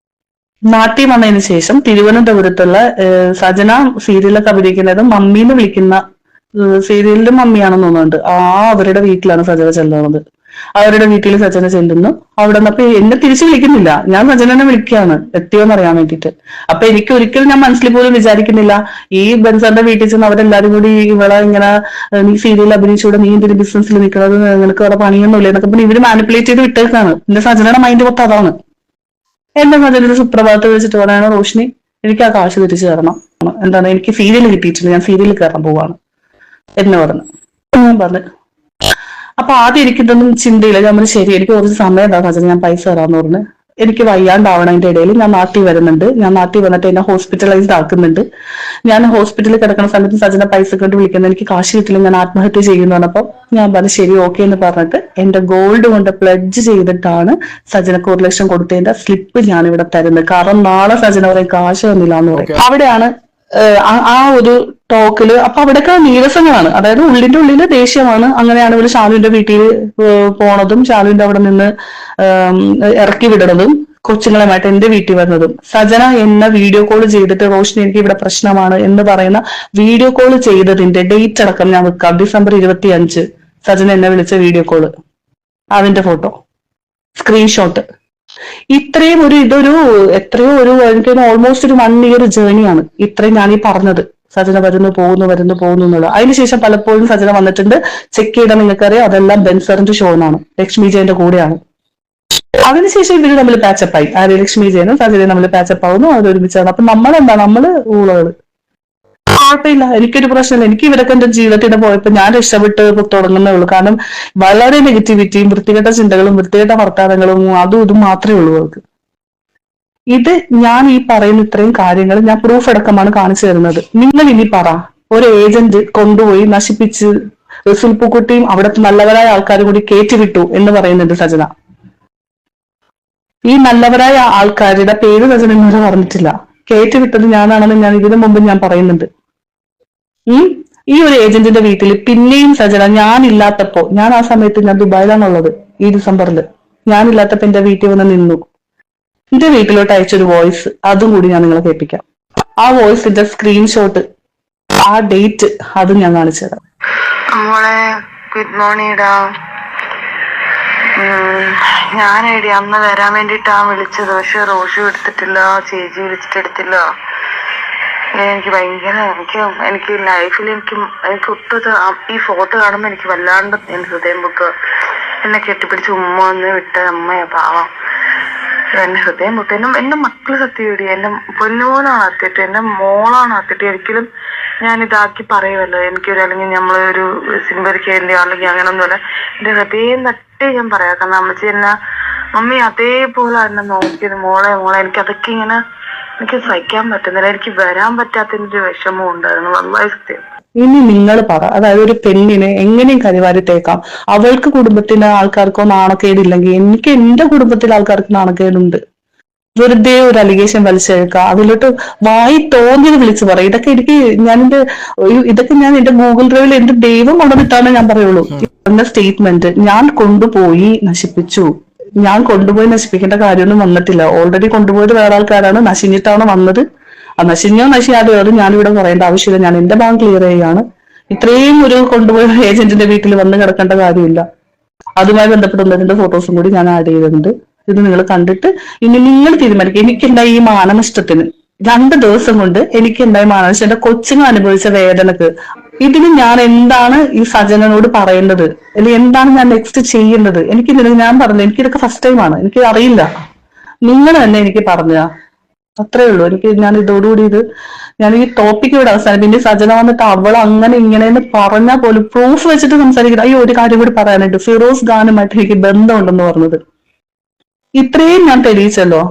S2: നാട്ടിൽ വന്നതിന് ശേഷം തിരുവനന്തപുരത്തുള്ള സജന സീരിയലൊക്കെ അഭിനയിക്കുന്നത് മമ്മീന്ന് വിളിക്കുന്ന സീരിയലിന്റെ മമ്മിയാണെന്ന് തോന്നുന്നുണ്ട്. അവരുടെ വീട്ടിലാണ് സജന ചെല്ലുന്നത്. അവരുടെ വീട്ടിൽ സജന ചെല്ലുന്നു. അവിടെ നിന്ന് അപ്പൊ എന്നെ തിരിച്ചു വിളിക്കുന്നില്ല, ഞാൻ സജനനെ വിളിക്കുകയാണ് എത്തിയോന്ന് അറിയാൻ വേണ്ടിയിട്ട്. അപ്പൊ എനിക്ക് ഒരിക്കലും ഞാൻ മനസ്സിൽ പോലും വിചാരിക്കുന്നില്ല ഈ ബെൻസന്റെ വീട്ടിൽ ചെന്ന് അവരെല്ലാരും കൂടി ഇവളെ ഇങ്ങനെ നീ സീരിയൽ അഭിനയിച്ചൂടെ, നീ എന്തൊരു ബിസിനസ്സിൽ നിൽക്കുന്നത്, നിനക്ക് അവിടെ പണിയൊന്നുമില്ല എന്നൊക്കെ പറഞ്ഞ് ഇവര് മാനിപ്പുലേറ്റ് ചെയ്ത് വിട്ടേക്കാണ്. എന്റെ സജനയുടെ മൈൻഡ് മൊത്തം അതാണ്. എന്റെ സജന സുപ്രഭാതത്തിൽ വെച്ചിട്ട് പറയാണ്, റോഷിനി എനിക്ക് ആ കാശ് തിരിച്ചു തരണം, എന്താണ് എനിക്ക് സീരിയൽ കിട്ടിയിട്ടില്ല, ഞാൻ സീരിയൽ കയറാൻ പോവാണ് എന്ന് പറഞ്ഞു. ഞാൻ പറഞ്ഞു അപ്പൊ ആദ്യം എനിക്കിതൊന്നും ചിന്തയില്ല. ഞാൻ പറഞ്ഞു ശരി എനിക്ക് കുറച്ച് സമയം എന്താ സജന, ഞാൻ പൈസ തരാന്ന് പറഞ്ഞു. എനിക്ക് വയ്യാണ്ടാവണതിന്റെ ഇടയിൽ ഞാൻ നാട്ടിൽ വരുന്നുണ്ട്. ഞാൻ നാട്ടിൽ വന്നിട്ട് എന്നെ ഹോസ്പിറ്റലൈസ്ഡ് ആക്കുന്നുണ്ട്. ഞാൻ ഹോസ്പിറ്റലിൽ കിടക്കുന്ന സമയത്ത് സജന പൈസ കൊണ്ട് വിളിക്കുന്നത്, എനിക്ക് കാശ് കിട്ടില്ല, ഞാൻ ആത്മഹത്യ ചെയ്യുന്നു പറഞ്ഞപ്പോൾ ഞാൻ പറഞ്ഞു ശരി ഓക്കെ എന്ന് പറഞ്ഞിട്ട് എന്റെ ഗോൾഡ് കൊണ്ട് പ്ലഡ്ജ് ചെയ്തിട്ടാണ് സജനക്ക് 1 ലക്ഷം കൊടുത്തതിന്റെ സ്ലിപ്പ് ഞാൻ ഇവിടെ തരുന്നത്. കാരണം നാളെ സജന പറയും കാശ് തന്നില്ല എന്ന് പറയും. അവിടെയാണ് ആ ഒരു ടോക്കില്. അപ്പൊ അവിടെയൊക്കെ നീരസങ്ങളാണ്, അതായത് ഉള്ളിന്റെ ഉള്ളില് ദേഷ്യമാണ്. അങ്ങനെയാണ് ഇവര് ഷാലുവിന്റെ വീട്ടിൽ പോണതും ഷാലുവിന്റെ അവിടെ നിന്ന് ഇറക്കി വിടണതും കൊച്ചുങ്ങളുമായിട്ട് എന്റെ വീട്ടിൽ വരുന്നതും. സജന എന്നെ വീഡിയോ കോൾ ചെയ്തിട്ട് റോഷിനി എനിക്ക് ഇവിടെ പ്രശ്നമാണ് എന്ന് പറയുന്ന വീഡിയോ കോൾ ചെയ്തതിന്റെ ഡേറ്റ് അടക്കം ഞാൻ വെക്കാം. ഡിസംബർ 25 സജന എന്നെ വിളിച്ച വീഡിയോ കോള്, അതിന്റെ ഫോട്ടോ സ്ക്രീൻഷോട്ട്. ഇത്രയും ഇതൊരു എത്രയോ എനിക്ക് ഓൾമോസ്റ്റ് ഒരു 1 ഇയർ ജേർണിയാണ് ഇത്രയും ഞാൻ ഈ പറഞ്ഞത്. സജന വരുന്നു പോകുന്നു എന്നുള്ളത്. അതിനുശേഷം പലപ്പോഴും സജന വന്നിട്ടുണ്ട്. ചെക്ക് ചെയ്താൽ നിങ്ങൾക്കറിയാം അതെല്ലാം ബെൻസറിന്റെ ഷോനാണ്, ലക്ഷ്മി ജയന്റെ കൂടെയാണ്. അതിനുശേഷം ഇവര് തമ്മിൽ പാച്ചപ്പായി, ലക്ഷ്മി ജയനും സജനയും തമ്മിൽ പാച്ചപ്പ് ആവുന്നു, അവർ ഒരുമിച്ചാണ്. അപ്പൊ നമ്മള് ഊളകള്. കുഴപ്പമില്ല, എനിക്കൊരു പ്രശ്നമില്ല. എനിക്ക് ഇവരൊക്കെ എന്റെ ജീവിതത്തിന് പോയപ്പോ ഞാൻ രക്ഷപ്പെട്ട് തുടങ്ങുന്നേ ഉള്ളൂ. കാരണം വളരെ നെഗറ്റിവിറ്റിയും വൃത്തികെട്ട ചിന്തകളും വൃത്തികെട്ട വർത്താനങ്ങളും അതും ഇതും മാത്രമേ ഉള്ളൂ അവർക്ക്. ഇത് ഞാൻ ഈ പറയുന്ന ഇത്രയും കാര്യങ്ങൾ ഞാൻ പ്രൂഫ് അടക്കമാണ് കാണിച്ചു തരുന്നത്. നിങ്ങൾ ഇനി പറ, ഒരു ഏജന്റ് കൊണ്ടുപോയി നശിപ്പിച്ച് സുൽപ്പുക്കുട്ടിയും അവിടുത്തെ നല്ലവരായ ആൾക്കാരും കൂടി കയറ്റിവിട്ടു എന്ന് പറയുന്നുണ്ട് സജന. ഈ നല്ലവരായ ആൾക്കാരുടെ പേര് സജന ഇന്നലെ പറഞ്ഞിട്ടില്ല. കയറ്റിവിട്ടത് ഞാനാണെന്ന് ഞാൻ ഇതിനു മുമ്പ് ഞാൻ പറയുന്നുണ്ട്. ഈ ഒരു ഏജന്റിന്റെ വീട്ടിൽ പിന്നെയും സജന ഞാനില്ലാത്തപ്പോ, ഞാൻ ആ സമയത്ത് ഞാൻ ദുബായിലാണുള്ളത്, ഈ ഡിസംബറിൽ ഞാനില്ലാത്തപ്പോ എന്റെ വീട്ടിൽ വന്ന് നിന്നു. എന്റെ വീട്ടിലോട്ട് അയച്ചൊരു വോയിസ്, അതും കൂടി ഞാൻ നിങ്ങളെ കേൾപ്പിക്കാം. ആ വോയിസിന്റെ സ്ക്രീൻഷോട്ട്, ആ ഡേറ്റ്, അതും ഞാൻ കാണിച്ചു തരാം.
S3: മോളെ ഗുഡ് മോർണിംഗ് ഡാ. ഞാനേടി അന്ന് വരാൻ വേണ്ടിട്ടാ വിളിച്ചത്, പക്ഷെ റോഷു എടുത്തിട്ടില്ല, ചേച്ചി വിളിച്ചിട്ടെടുത്തില്ല. എനിക്ക് ഭയങ്കര എനിക്ക് ലൈഫിൽ എനിക്ക് ഒട്ടത് ഈ ഫോട്ടോ കാണുമ്പോ എനിക്ക് വല്ലാണ്ട് ഹൃദയം പൊട്ടുക. എന്നെ കെട്ടിപ്പിടിച്ച് ഉമ്മ വന്ന് വിട്ട അമ്മയാ പാവം. എന്റെ ഹൃദയം പൊട്ടു. എന്റെ മക്കള് സത്യമായിട്ട് എന്റെ പൊന്നുമോനാണ് അത്തിട്ട്, എന്റെ മോളാണ് അത്തിട്ട്. ഒരിക്കലും ഞാൻ ഇതാക്കി പറയുമല്ലോ, എനിക്കൊരു അല്ലെങ്കിൽ നമ്മളൊരു സിംബരിക്കേണ്ടി അല്ലെങ്കിൽ അങ്ങനൊന്നുമല്ല. എന്റെ ഹൃദയം തട്ടി ഞാൻ പറയാം. കാരണം അമ്മച്ചി എന്നെ മമ്മി അതേപോലെ എന്നെ നോക്കിയത്. മോളെ എനിക്ക് അതൊക്കെ ഇങ്ങനെ എനിക്ക് സഹിക്കാൻ പറ്റുന്നില്ല. എനിക്ക് വരാൻ പറ്റാത്തതിന്റെ ഒരു വിഷമം ഉണ്ടായിരുന്നു. വളരെ സത്യം.
S2: ഇനി നിങ്ങൾ പറ, അതായത് ഒരു പെണ്ണിനെ എങ്ങനെയും കരിവാരിത്തേക്കാം. അവൾക്ക് കുടുംബത്തിന്റെ ആൾക്കാർക്കോ നാണക്കേടില്ലെങ്കിൽ എനിക്ക് എന്റെ കുടുംബത്തിലെ ആൾക്കാർക്ക് നാണക്കേടുണ്ട്. വെറുതെ ഒരു അലിഗേഷൻ വലിച്ചെടുക്കുക, അതിലോട്ട് വായി തോന്നിയത് വിളിച്ചു പറയും. ഇതൊക്കെ ഞാൻ എന്റെ ഗൂഗിൾ ഡ്രൈവിൽ എന്റെ ദൈവം കൊണ്ടുവന്നിട്ടാണ് ഞാൻ പറയുള്ളൂ. എന്റെ സ്റ്റേറ്റ്മെന്റ് ഞാൻ കൊണ്ടുപോയി നശിപ്പിച്ചു. ഞാൻ കൊണ്ടുപോയി നശിപ്പിക്കേണ്ട കാര്യമൊന്നും വന്നിട്ടില്ല. ഓൾറെഡി കൊണ്ടുപോയത് വേറെ ആൾക്കാരാണ്, നശിഞ്ഞിട്ടാണ് വന്നത്. നശിഞ്ഞോ നശിയാതെയോ അത് ഞാനിവിടെ പറയേണ്ട ആവശ്യമില്ല. ഞാൻ എന്റെ ഭാഗം ക്ലിയർ ചെയ്യുകയാണ്. ഇത്രയും ഒരു കൊണ്ടുപോയ ഏജന്റിന്റെ വീട്ടിൽ വന്ന് കിടക്കേണ്ട കാര്യമില്ല. അതുമായി ബന്ധപ്പെട്ട ഫോട്ടോസും കൂടി ഞാൻ ആഡ് ചെയ്തിട്ടുണ്ട്. ഇത് നിങ്ങൾ കണ്ടിട്ട് ഇനി നിങ്ങൾ തീരുമാനിക്കുക. എനിക്കുണ്ടായ ഈ മാനനഷ്ടത്തിന് 2 ദിവസം കൊണ്ട് എനിക്കുണ്ടായ മാനനഷ്ടം, എന്റെ കൊച്ചിന് അനുഭവിച്ച വേദനക്ക്, ഇതിന് ഞാൻ എന്താണ് ഈ സജനനോട് പറയേണ്ടത്, അല്ലെങ്കിൽ എന്താണ് ഞാൻ നെക്സ്റ്റ് ചെയ്യേണ്ടത്? ഞാൻ പറഞ്ഞു, എനിക്കിതൊക്കെ ഫസ്റ്റ് ടൈമാണ്, എനിക്ക് അറിയില്ല. നിങ്ങൾ തന്നെ എനിക്ക് പറഞ്ഞ അത്രേ ഉള്ളൂ. ഞാൻ ഇതോടുകൂടി ഞാൻ ഈ ടോപ്പിക് ഇവിടെ അവസാനം. പിന്നെ സജന വന്നിട്ട് അവൾ അങ്ങനെ ഇങ്ങനെയെന്ന് പറഞ്ഞാൽ പോലും പ്രൂഫ് വെച്ചിട്ട് സംസാരിക്കുന്നത്. അയ്യോ, ഒരു കാര്യം കൂടി പറയാനുണ്ട്. ഫിറോസ് ഖാനുമായിട്ട് എനിക്ക് ബന്ധമുണ്ടെന്ന് പറഞ്ഞത് ഇത്രയും ഞാൻ തെളിയിച്ചല്ലോ.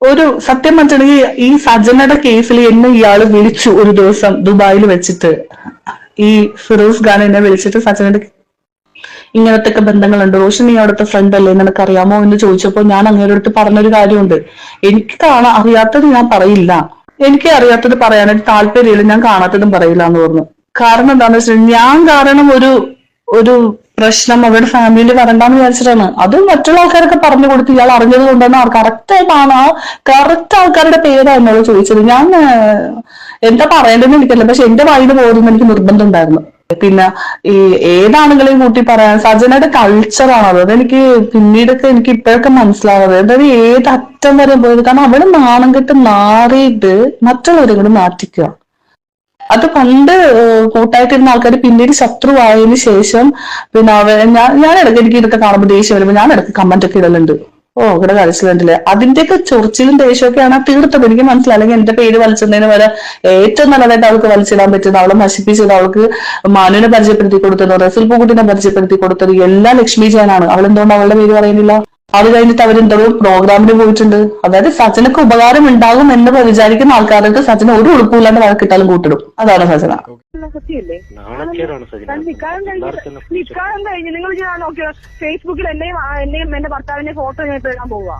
S2: ഒരു സത്യം പറഞ്ഞിട്ടുണ്ടെങ്കിൽ ഈ സജനയുടെ കേസിൽ എന്നെ ഇയാള് വിളിച്ചു ഒരു ദിവസം ദുബായിൽ വെച്ചിട്ട്. ഈ ഫിറോസ് ഖാൻ എന്നെ വിളിച്ചിട്ട് സജനയുടെ ഇങ്ങനത്തെ ഒക്കെ ബന്ധങ്ങളുണ്ട്, റോഷൻ നീ അവിടുത്തെ ഫ്രണ്ട് അല്ലേ, നിനക്കറിയാമോ എന്ന് ചോദിച്ചപ്പോൾ ഞാൻ അങ്ങയുടെ അടുത്ത് പറഞ്ഞൊരു കാര്യമുണ്ട്. എനിക്ക് അറിയാത്തത് ഞാൻ പറയില്ല, എനിക്ക് അറിയാത്തത് പറയാനായിട്ട് താല്പര്യമില്ല, ഞാൻ കാണാത്തതും പറയില്ല എന്ന് പറഞ്ഞു. കാരണം എന്താണെന്ന് വെച്ചാൽ ഞാൻ കാരണം ഒരു പ്രശ്നം അവരുടെ ഫാമിലിയിൽ വരണ്ടെന്ന് വിചാരിച്ചിട്ടാണ്. അത് മറ്റുള്ള ആൾക്കാരൊക്കെ പറഞ്ഞു കൊടുത്ത് ഇയാൾ അറിഞ്ഞത് കൊണ്ടാണ് കറക്റ്റായിട്ടാണ് കറക്റ്റ് ആൾക്കാരുടെ പേരാണ് എന്നോട് ചോദിച്ചത്. ഞാൻ എന്താ പറയേണ്ടതെന്ന് എനിക്കല്ല, പക്ഷെ എന്റെ വായിന് പോകുന്ന എനിക്ക് നിർബന്ധം ഉണ്ടായിരുന്നു. പിന്നെ ഈ ഏതാണെങ്കിലും കൂട്ടി പറയാൻ സജനയുടെ കൾച്ചറാണ് അതെനിക്ക് പിന്നീടൊക്കെ എനിക്ക് ഇപ്പോഴൊക്കെ മനസ്സിലാവുന്നത്. അതായത് ഏതറ്റം വരെ പോയത്. കാരണം അവിടെ നാണം കെട്ട് നാറിയിട്ട് മറ്റുള്ളവരെ കൂടെ നാറ്റിക്കുക. അത് പണ്ട് കൂട്ടായിട്ടിരുന്ന ആൾക്കാർ പിന്നീട് ശത്രുവായതിനു ശേഷം പിന്നെ ഞാൻ ഇടയ്ക്ക് എനിക്ക് ഇതൊക്കെ കാണുമ്പോൾ ദേഷ്യം വരുമ്പോൾ ഞാൻ ഇടയ്ക്ക് കമന്റ് ഒക്കെ ഇടലുണ്ട്. ഇവിടെ കളിച്ചിട്ടുണ്ടല്ലേ, അതിന്റെയൊക്കെ ചൊറിച്ചിലും ദേഷ്യമൊക്കെയാണ് തീർത്തത്. എനിക്ക് മനസ്സിലായി. അല്ലെങ്കിൽ എന്റെ പേര് വലിച്ചിടുന്നതിന് വരെ ഏറ്റവും നല്ലതായിട്ട് അവൾക്ക് വലിച്ചിടാൻ പറ്റുന്നത്, അവളെ നശിപ്പിച്ചത്, അവൾക്ക് മാനുവിനെ പരിചയപ്പെടുത്തി കൊടുത്തത്, റസൂൽ പൂക്കുട്ടിനെ പരിചയപ്പെടുത്തി കൊടുത്തത് എല്ലാം ലക്ഷ്മി ജയനാണ്. അവളെന്തുകൊണ്ട് അവളുടെ പേര് പറയുന്നില്ല? അത് കഴിഞ്ഞിട്ട് അവരെന്തോ പ്രോഗ്രാമിന് പോയിട്ടുണ്ട്. അതായത് സജനക്ക് ഉപകാരം ഉണ്ടാകും എന്ന് വിചാരിക്കുന്ന ആൾക്കാർക്ക് സജന ഒരു ഉളുപ്പില്ലാണ്ട് വഴക്കിട്ടാലും കൂട്ടിടും. അതാണ് സജന.
S3: ഫേസ്ബുക്കിൽ എന്റെയും എന്റെ ഭർത്താവിന്റെ ഫോട്ടോ ഞാൻ ഇടാൻ പോവാ.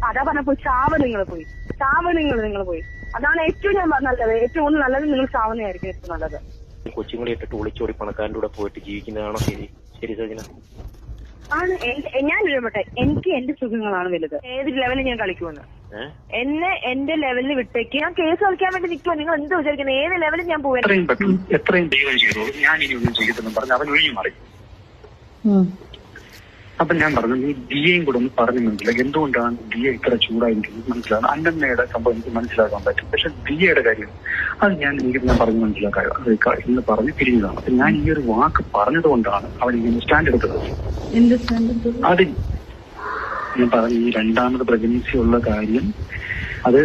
S3: അതാ പറഞ്ഞപ്പോ ചാവ് നിങ്ങൾ പോയി. അതാണ് ഏറ്റവും ഞാൻ നല്ലത്. ഏറ്റവും നല്ലത് നിങ്ങൾ ചാവുന്നതായിരിക്കും ഏറ്റവും നല്ലത്.
S4: കൊച്ചുങ്ങളെ ഇട്ടിട്ട് ഒളിച്ചോടി പണക്കാരൻ്റെ കൂടെ പോയിട്ട് ജീവിക്കുന്നതാണോ ശരി സജന?
S3: ആണ്. ഞാൻ ഇടപെട്ടെ, എനിക്ക് എന്റെ സുഖങ്ങളാണ് വലുത്. ഏത് ലെവലിൽ ഞാൻ കളിക്കുമെന്ന് എന്നെ എന്റെ ലെവലിൽ വിട്ടേക്ക്. ഞാൻ കേസ് കളിക്കാൻ വേണ്ടി നിൽക്കുമോ? നിങ്ങൾ എന്ത് വിചാരിക്കുന്നത്? ഏത് ലെവലിൽ ഞാൻ പോവാൻ
S5: എത്രയും ദൈവം ചെയ്തു, ഞാൻ ഇനി ഒന്നും ചെയ്തെന്നും പറഞ്ഞ് അവൻ ഒഴിഞ്ഞു മാറി. അപ്പൊ ഞാൻ പറഞ്ഞു, നീ ദിയയും കൂടെ ഒന്ന് പറഞ്ഞു മനസ്സിലാക്കി. എന്തുകൊണ്ടാണ് ദിയ ഇത്ര ചൂടായിരിക്കുന്നത് മനസ്സിലാകും. അന്നമ്മയുടെ സംഭവം എനിക്ക് മനസ്സിലാക്കാൻ പറ്റും. പക്ഷെ ദിയയുടെ കാര്യം അത് ഞാൻ പറഞ്ഞു മനസ്സിലാക്കാം എന്ന് പറഞ്ഞ് തിരിഞ്ഞതാണ്. അപ്പൊ ഞാൻ ഈ ഒരു വാക്ക് പറഞ്ഞത് കൊണ്ടാണ് അവൻ ഇങ്ങനെ സ്റ്റാൻഡ് എടുത്തത്. അത് ഞാൻ പറഞ്ഞു, ഈ 2ാമത് പ്രഗ്നൻസി ഉള്ള കാര്യം അത്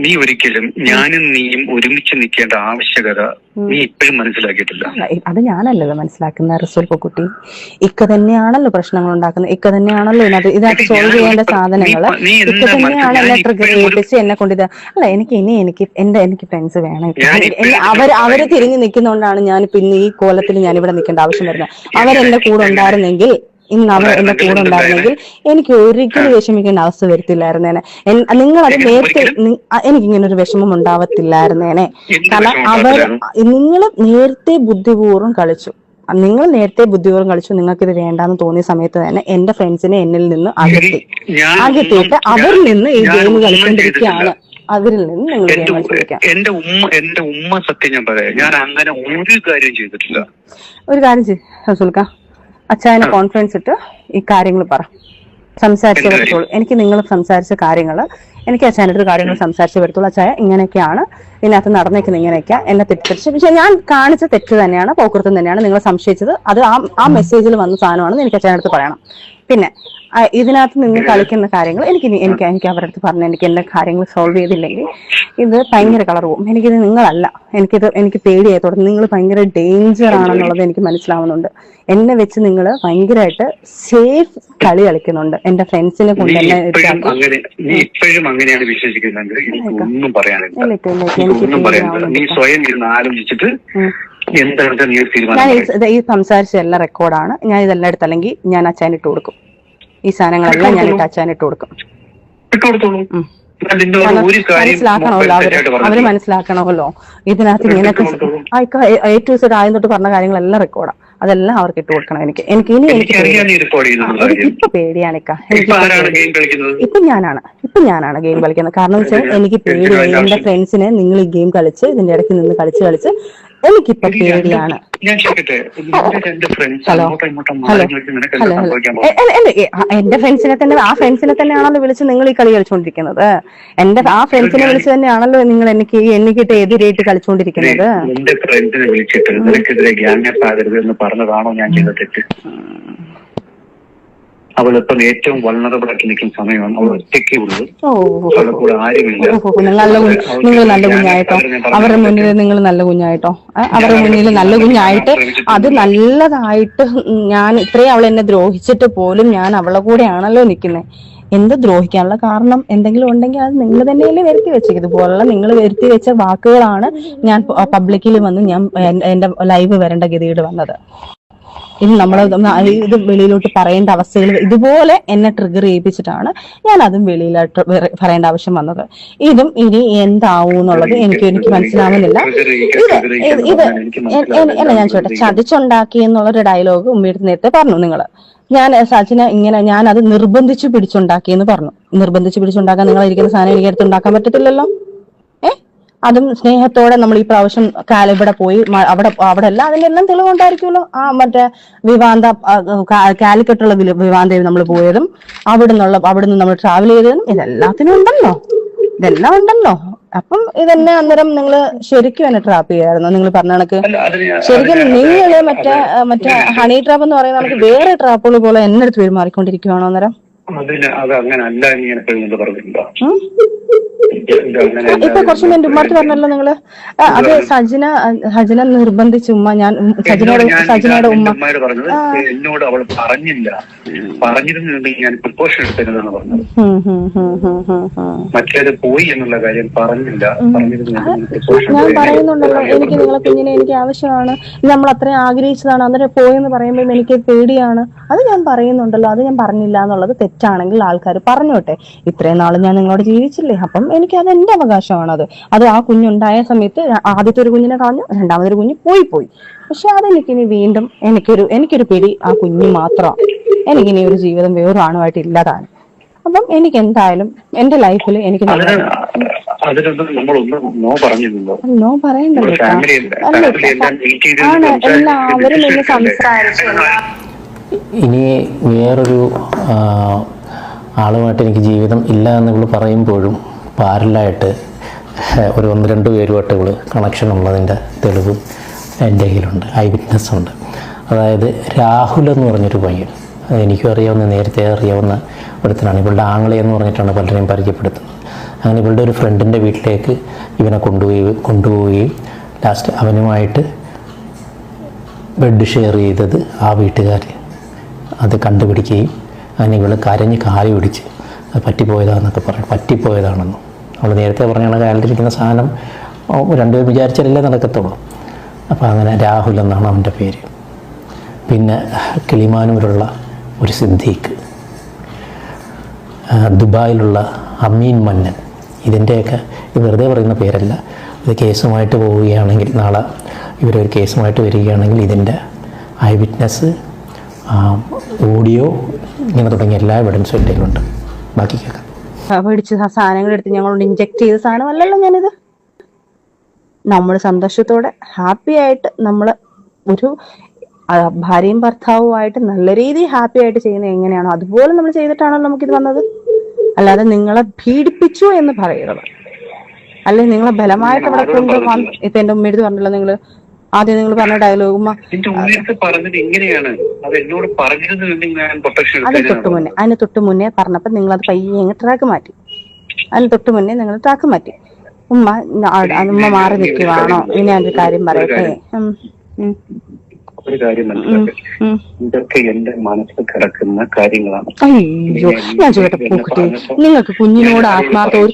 S5: നീ ഒരിക്കലും ഞാനും നീയും ഒരുമിച്ച് നിൽക്കേണ്ട ആവശ്യകത നീ ഇപ്പോഴും മനസ്സിലാക്കിയിട്ടില്ല.
S6: അത് ഞാനല്ലല്ലോ മനസ്സിലാക്കുന്ന റസൂൽ പൂക്കുട്ടി. ഇക്ക തന്നെയാണല്ലോ പ്രശ്നങ്ങൾ ഉണ്ടാക്കുന്നത്. ഇക്ക തന്നെയാണല്ലോ ഇതിനകത്ത് സോൾവ് ചെയ്യേണ്ട സാധനങ്ങള്. ഇക്ക തന്നെയാണ് എന്നെ ട്രിഗർ ചെയ്യിപ്പിച്ച് എന്നെ കൊണ്ട് അല്ല എനിക്ക് ഫ്രണ്ട്സ് വേണം. അവര് തിരിഞ്ഞു നിൽക്കുന്നതുകൊണ്ടാണ് ഞാനിപ്പോ ഇന്ന് ഈ കോലത്തിൽ ഞാനിവിടെ നിൽക്കേണ്ട ആവശ്യം വരുന്നത്. അവരെന്റെ കൂടെ ഉണ്ടായിരുന്നെങ്കിൽ, ഇന്ന് അവർ എന്റെ കൂടെ ഉണ്ടായിരുന്നെങ്കിൽ എനിക്ക് ഒരിക്കലും വിഷമിക്കേണ്ട അവസ്ഥ വരുത്തില്ലായിരുന്നേനെ. നിങ്ങൾ അത് നേരത്തെ എനിക്കിങ്ങനെ ഒരു വിഷമം ഉണ്ടാവത്തില്ലായിരുന്നേനെ. കാരണം നിങ്ങൾ നേരത്തെ ബുദ്ധിപൂർവ്വം കളിച്ചു. നിങ്ങൾക്ക് ഇത് വേണ്ടാന്ന് തോന്നിയ സമയത്ത് തന്നെ എന്റെ ഫ്രണ്ട്സിനെ എന്നിൽ നിന്ന് അകറ്റിയിട്ട് അവരിൽ നിന്ന് ഈ ഗെയിം കളിക്കൊണ്ടിരിക്കുകയാണ്. അവരിൽ നിന്ന് നിങ്ങൾ ഗെയിം കളിച്ചിരിക്കാം.
S5: എന്റെ ഉമ്മ സത്യം ഞാൻ പറയാം, ഞാൻ അങ്ങനെ ഒരു കാര്യം ചെയ്തിട്ടില്ല.
S6: ഒരു കാര്യം റസൂൽക്ക, അച്ചായനെ കോൺഫറൻസ് ഇട്ട് ഈ കാര്യങ്ങൾ സംസാരിച്ചു വരത്തുള്ളൂ. എനിക്ക് നിങ്ങൾ സംസാരിച്ച കാര്യങ്ങൾ, എനിക്ക് അച്ചായൻ്റെ കാര്യങ്ങൾ സംസാരിച്ചു വരത്തുള്ളൂ. അച്ചായ ഇങ്ങനെയൊക്കെയാണ് ഇതിനകത്ത് നടന്നേക്കുന്നത്, ഇങ്ങനെയൊക്കെയാ എന്നെ തെറ്റിദ്ധരിച്ചു. പക്ഷെ ഞാൻ കാണിച്ച തെറ്റ് തന്നെയാണ്, പോക്കൃത്തം തന്നെയാണ്. നിങ്ങൾ സംശയിച്ചത് അത് ആ മെസ്സേജിൽ വന്ന സാധനമാണെന്ന് എനിക്ക് അച്ചായനടുത്ത് പറയണം. പിന്നെ ഇതിനകത്ത് നിങ്ങൾ കളിക്കുന്ന കാര്യങ്ങൾ എനിക്ക് അവരുടെ അടുത്ത് പറഞ്ഞ എനിക്ക് എന്റെ കാര്യങ്ങൾ സോൾവ് ചെയ്തില്ലെങ്കിൽ ഇത് ഭയങ്കര കളർ പോകും. എനിക്കിത് നിങ്ങളല്ല, എനിക്ക് പേടിയായി തുടങ്ങി. നിങ്ങൾ ഭയങ്കര ഡേഞ്ചർ ആണെന്നുള്ളത് എനിക്ക് മനസ്സിലാവുന്നുണ്ട്. എന്നെ വെച്ച് നിങ്ങൾ ഭയങ്കരമായിട്ട് സേഫ് കളി കളിക്കുന്നുണ്ട്. എന്റെ ഫ്രണ്ട്സിനെ കൊണ്ട് തന്നെ ഞാൻ ഈ സംസാരിച്ച എല്ലാം റെക്കോർഡാണ്. ഞാൻ ഇതെല്ലാം എടുത്തല്ലെങ്കിൽ ഞാൻ അച്ചാനിട്ട് കൊടുക്കും. ഈ സാധനങ്ങളെല്ലാം ഞാൻ അച്ചാനിട്ട് കൊടുക്കും. മനസ്സിലാക്കണമല്ലോ അവര് മനസ്സിലാക്കണമല്ലോ ഇതിനകത്ത് ഇങ്ങനെയൊക്കെ A to Z ആദ്യം തൊട്ട് പറഞ്ഞ കാര്യങ്ങളെല്ലാം റെക്കോർഡാ. അതെല്ലാം അവർക്ക് ഇട്ട് കൊടുക്കണം. എനിക്ക് ഇപ്പൊ പേടിയാണിക്ക. ഇപ്പൊ ഞാനാണ് ഗെയിം കളിക്കുന്നത്. കാരണം വെച്ചാൽ എനിക്ക് പേടിയായി. എന്റെ ഫ്രണ്ട്സിനെ നിങ്ങൾ ഈ ഗെയിം കളിച്ച് ഇതിന്റെ ഇടയ്ക്ക് നിന്ന് കളിച്ച് എനിക്കിപ്പൊ പേടിയാണ്. ഹലോ എന്റെ ഫ്രണ്ട്സിനെ തന്നെ, ആ ഫ്രണ്ട്സിനെ തന്നെയാണല്ലോ വിളിച്ച് നിങ്ങൾ ഈ കളി കളിച്ചോണ്ടിരിക്കുന്നത്. ആ ഫ്രണ്ട്സിനെ വിളിച്ച് തന്നെയാണല്ലോ നിങ്ങൾ എനിക്കിട്ട് എതിരായിട്ട് കളിച്ചോണ്ടിരിക്കുന്നത്.
S5: എന്റെ ഫ്രണ്ട്സിനെ വിളിച്ചിട്ട് നിനക്കെതിരെ ഗ്യാങ് അപ്പ് ആകരുത് എന്ന് പറഞ്ഞതാണോ ഞാൻ ചെയ്ത തെറ്റ്? അവളിപ്പം ഏറ്റവും വൾണറബിൾ ആക്കി നിൽക്കുന്ന സമയമാണ്. അവൾ ഒറ്റയ്ക്കേ ഉള്ളൂ, അവളെ കൂടെ ആരുമില്ല.
S6: നിങ്ങൾ നല്ല കുഞ്ഞായിട്ടോ, അവരുടെ മുന്നിൽ നിങ്ങൾ നല്ല കുഞ്ഞായിട്ടോ, അവരുടെ മുന്നിൽ നല്ല കുഞ്ഞായിട്ട് അത് നല്ലതായിട്ട് ഞാൻ ഇത്രയും അവൾ എന്നെ ദ്രോഹിച്ചിട്ട് പോലും ഞാൻ അവളെ കൂടെയാണല്ലോ നിൽക്കുന്നത്. എന്ത് ദ്രോഹിക്കാനുള്ള കാരണം എന്തെങ്കിലും ഉണ്ടെങ്കിൽ അത് നിങ്ങൾ തന്നെയല്ലേ വരുത്തി വെച്ചത്. ഇതുപോലുള്ള നിങ്ങൾ വരുത്തി വെച്ച വാക്കുകളാണ് ഞാൻ പബ്ലിക്കിൽ വന്ന് ഞാൻ എന്റെ ലൈവ് വരേണ്ട ഗതികേട് വന്നത്. ഇത് ഇത് വെളിയിലോട്ട് പറയേണ്ട അവസ്ഥകൾ ഇതുപോലെ എന്നെ ട്രിഗർ ചെയ്യിപ്പിച്ചിട്ടാണ് ഞാൻ അതും വെളിയിലോട്ട് പറയേണ്ട ആവശ്യം വന്നത്. ഇതും ഇനി എന്താവും എന്നുള്ളത് എനിക്ക് മനസ്സിലാവുന്നില്ല. എന്നെ ഞാൻ ചോട്ടെ, ചതിച്ചുണ്ടാക്കി എന്നുള്ളൊരു ഡയലോഗ് ഉമ്മയുടെ നേരത്തെ പറഞ്ഞു നിങ്ങൾ. ഞാൻ സച്ചിനെ ഇങ്ങനെ ഞാൻ അത് നിർബന്ധിച്ച് പിടിച്ചുണ്ടാക്കിയെന്ന് പറഞ്ഞു. നിർബന്ധിച്ച് പിടിച്ചുണ്ടാക്കാൻ നിങ്ങൾ ഇരിക്കുന്ന സാധനം എനിക്ക് അടുത്ത് ഉണ്ടാക്കാൻ പറ്റത്തില്ലല്ലോ. അതും സ്നേഹത്തോടെ നമ്മൾ ഈ പ്രാവശ്യം ഇവിടെ പോയി അവിടെ എല്ലാം അതിന്റെ എല്ലാം തെളിവുണ്ടായിരിക്കുമല്ലോ. ആ മറ്റേ കാലിക്കട്ടുള്ള വിവാന്തയിൽ നമ്മൾ പോയതും അവിടുന്ന് നമ്മൾ ട്രാവൽ ചെയ്തതും ഇതെല്ലാത്തിനും ഇതെല്ലാം ഉണ്ടല്ലോ. അപ്പം ഇതെന്നെ അന്നേരം നിങ്ങൾ ശരിക്കും എന്നെ ട്രാപ്പ് ചെയ്യായിരുന്നു. നിങ്ങൾ പറഞ്ഞ കണക്ക് ശരിക്കും നിങ്ങൾ മറ്റേ ഹണി ട്രാപ്പ് എന്ന് പറയുന്നത് നമുക്ക് വേറെ ട്രാപ്പുകൾ പോലെ എന്നെ അടുത്ത് പെരുമാറിക്കൊണ്ടിരിക്കുവാണോ അന്നേരം? ഇപ്പൊ കുറച്ച് മിനിറ്റ് ഉമ്മർത്ത് പറഞ്ഞല്ലോ നിങ്ങള്. അത് സജിന നിർബന്ധിച്ച് ഉമ്മ, ഞാൻ സജിനയുടെ ഉമ്മ
S5: എന്നോട് അവൾ പറഞ്ഞില്ല, പറഞ്ഞിരുന്നുണ്ടെങ്കിൽ ഞാൻ പ്രിക്കോഷൻ എടുത്തിരുന്നെന്ന് പറഞ്ഞത്. മറ്റേത് പോയി എന്നുള്ള കാര്യം പറഞ്ഞില്ല.
S6: ഞാൻ പറയുന്നുണ്ടല്ലോ, എനിക്ക് നിങ്ങളെ കുഞ്ഞിനെ എനിക്ക് ആവശ്യമാണ്, നമ്മൾ അത്രയും ആഗ്രഹിച്ചതാണ്, അന്നേരം പോയെന്ന് പറയുമ്പോൾ എനിക്ക് പേടിയാണ്. അത് ഞാൻ പറയുന്നുണ്ടല്ലോ. അത് ഞാൻ പറഞ്ഞില്ല എന്നുള്ളത് തെറ്റാണെങ്കിൽ ആൾക്കാർ പറഞ്ഞോട്ടെ. ഇത്രയും നാള് ഞാൻ നിങ്ങളോട് ജീവിച്ചില്ലേ, അപ്പം എനിക്കത് എന്റെ അവകാശമാണത്. അത് ആ കുഞ്ഞുണ്ടായ സമയത്ത് ആദ്യത്തെ ഒരു കുഞ്ഞിനെ കളഞ്ഞു, രണ്ടാമതൊരു കുഞ്ഞ് പോയി. പക്ഷെ അതെനിക്കിനി വീണ്ടും എനിക്കൊരു പിടി ആ കുഞ്ഞ് മാത്രമാണ്. എനിക്കിനി ഒരു ജീവിതം വേറൊരു ആണുമായിട്ട് ഇല്ലാതാണ്. അപ്പം എനിക്ക് എന്തായാലും എന്റെ ലൈഫിൽ എനിക്ക് നോ പറയണ്ടല്ലോ. എല്ലാവരും നിന്ന് സംസാരിച്ചു.
S7: ഇനി വേറൊരു ആളുമായിട്ട് എനിക്ക് ജീവിതം ഇല്ല എന്നിവൾ പറയുമ്പോഴും പാരലായിട്ട് ഒരു 1-2 പേരുമായിട്ട് ഇവൾ കണക്ഷൻ ഉള്ളതിൻ്റെ തെളിവും എൻ്റെ കയ്യിലുണ്ട്, ഐ വിറ്റ്നസ് ഉണ്ട്. അതായത് രാഹുൽ എന്ന് പറഞ്ഞൊരു പയ്യൻ, എനിക്കും അറിയാവുന്ന, നേരത്തെ അറിയാവുന്ന ഒരുത്തനാണ്. ഇവളുടെ ആങ്ങളെ എന്ന് പറഞ്ഞിട്ടാണ് പലരെയും പരിചയപ്പെടുത്തുന്നത്. അങ്ങനെ ഇവളുടെ ഒരു ഫ്രണ്ടിൻ്റെ വീട്ടിലേക്ക് ഇവനെ കൊണ്ടുപോവുകയും ലാസ്റ്റ് അവനുമായിട്ട് ബെഡ് ഷെയർ ചെയ്തത് ആ വീട്ടുകാർ അത് കണ്ടുപിടിക്കുകയും അങ്ങനെ ഇവൾ കരഞ്ഞ് കാല് പിടിച്ച് അത് പറ്റിപ്പോയതാണെന്നൊക്കെ പറയും. പറ്റിപ്പോയതാണെന്നും അവൾ നേരത്തെ പറഞ്ഞാണ് കാലിലിരിക്കുന്ന സാധനം രണ്ടുപേർ വിചാരിച്ചാലല്ലേ നടക്കത്തുള്ളൂ. അപ്പോൾ അങ്ങനെ രാഹുൽ എന്നാണ് അവൻ്റെ പേര്. പിന്നെ കിളിമാനൂരുള്ള ഒരു സിദ്ദീഖ്, ദുബായിലുള്ള അമീൻ മന്നൻ, ഇതിൻ്റെയൊക്കെ വെറുതെ പറയുന്ന പേരല്ല. ഇത് കേസുമായിട്ട് പോവുകയാണെങ്കിൽ, നാളെ ഇവരൊരു കേസുമായിട്ട് വരികയാണെങ്കിൽ ഇതിൻ്റെ ഐ വിറ്റ്നസ്, ഓഡിയോ, ഇങ്ങനെ തുടങ്ങിയ എല്ലാ എവിഡൻസും എൻ്റെ കയ്യിലുണ്ട്. ബാക്കി കേൾക്കാം.
S6: മേടിച്ച് സാധനങ്ങൾ എടുത്ത് ഞങ്ങളോട് ഇഞ്ചെക്ട് ചെയ്ത സാധനമല്ലല്ലോ ഞാനിത്. നമ്മൾ സന്തോഷത്തോടെ ഹാപ്പി ആയിട്ട് നമ്മൾ ഒരു ഭാര്യയും ഭർത്താവുമായിട്ട് നല്ല രീതിയിൽ ഹാപ്പി ആയിട്ട് ചെയ്യുന്നത് എങ്ങനെയാണോ അതുപോലെ നമ്മൾ ചെയ്തിട്ടാണല്ലോ നമുക്കിത് വന്നത്. അല്ലാതെ നിങ്ങളെ പീഡിപ്പിച്ചു എന്ന് പറയുന്നത്, അല്ലെങ്കിൽ നിങ്ങളെ ബലമായിട്ട് അവിടെ കൊണ്ടുവന്ന്. ഇപ്പൊ എന്റെ ഉമ്മയെടുത്ത് പറഞ്ഞല്ലോ, നിങ്ങൾ ആദ്യം നിങ്ങൾ പറഞ്ഞ ഡയലോഗ് അതിന് തൊട്ട് മുന്നേ പറഞ്ഞപ്പോ നിങ്ങൾ അത് പയ്യെ ട്രാക്ക് മാറ്റി. അതിന് തൊട്ട് മുന്നേ നിങ്ങൾ ട്രാക്ക് മാറ്റി. ഉമ്മ മാറി നിൽക്കുവാണോ? ഇനി അതിന്റെ കാര്യം പറയട്ടെ.
S5: ഒരു കാര്യം മനസ്സിലാക്കി, ഇതൊക്കെ എന്റെ മനസ്സിൽ കിടക്കുന്ന കാര്യങ്ങളാണ്.
S6: അയ്യോ, ഞാൻ ചോദിക്കട്ടെ പൂക്കുട്ടി, നിങ്ങൾക്ക് കുഞ്ഞിനോട് ആത്മാർത്ഥ ഒരു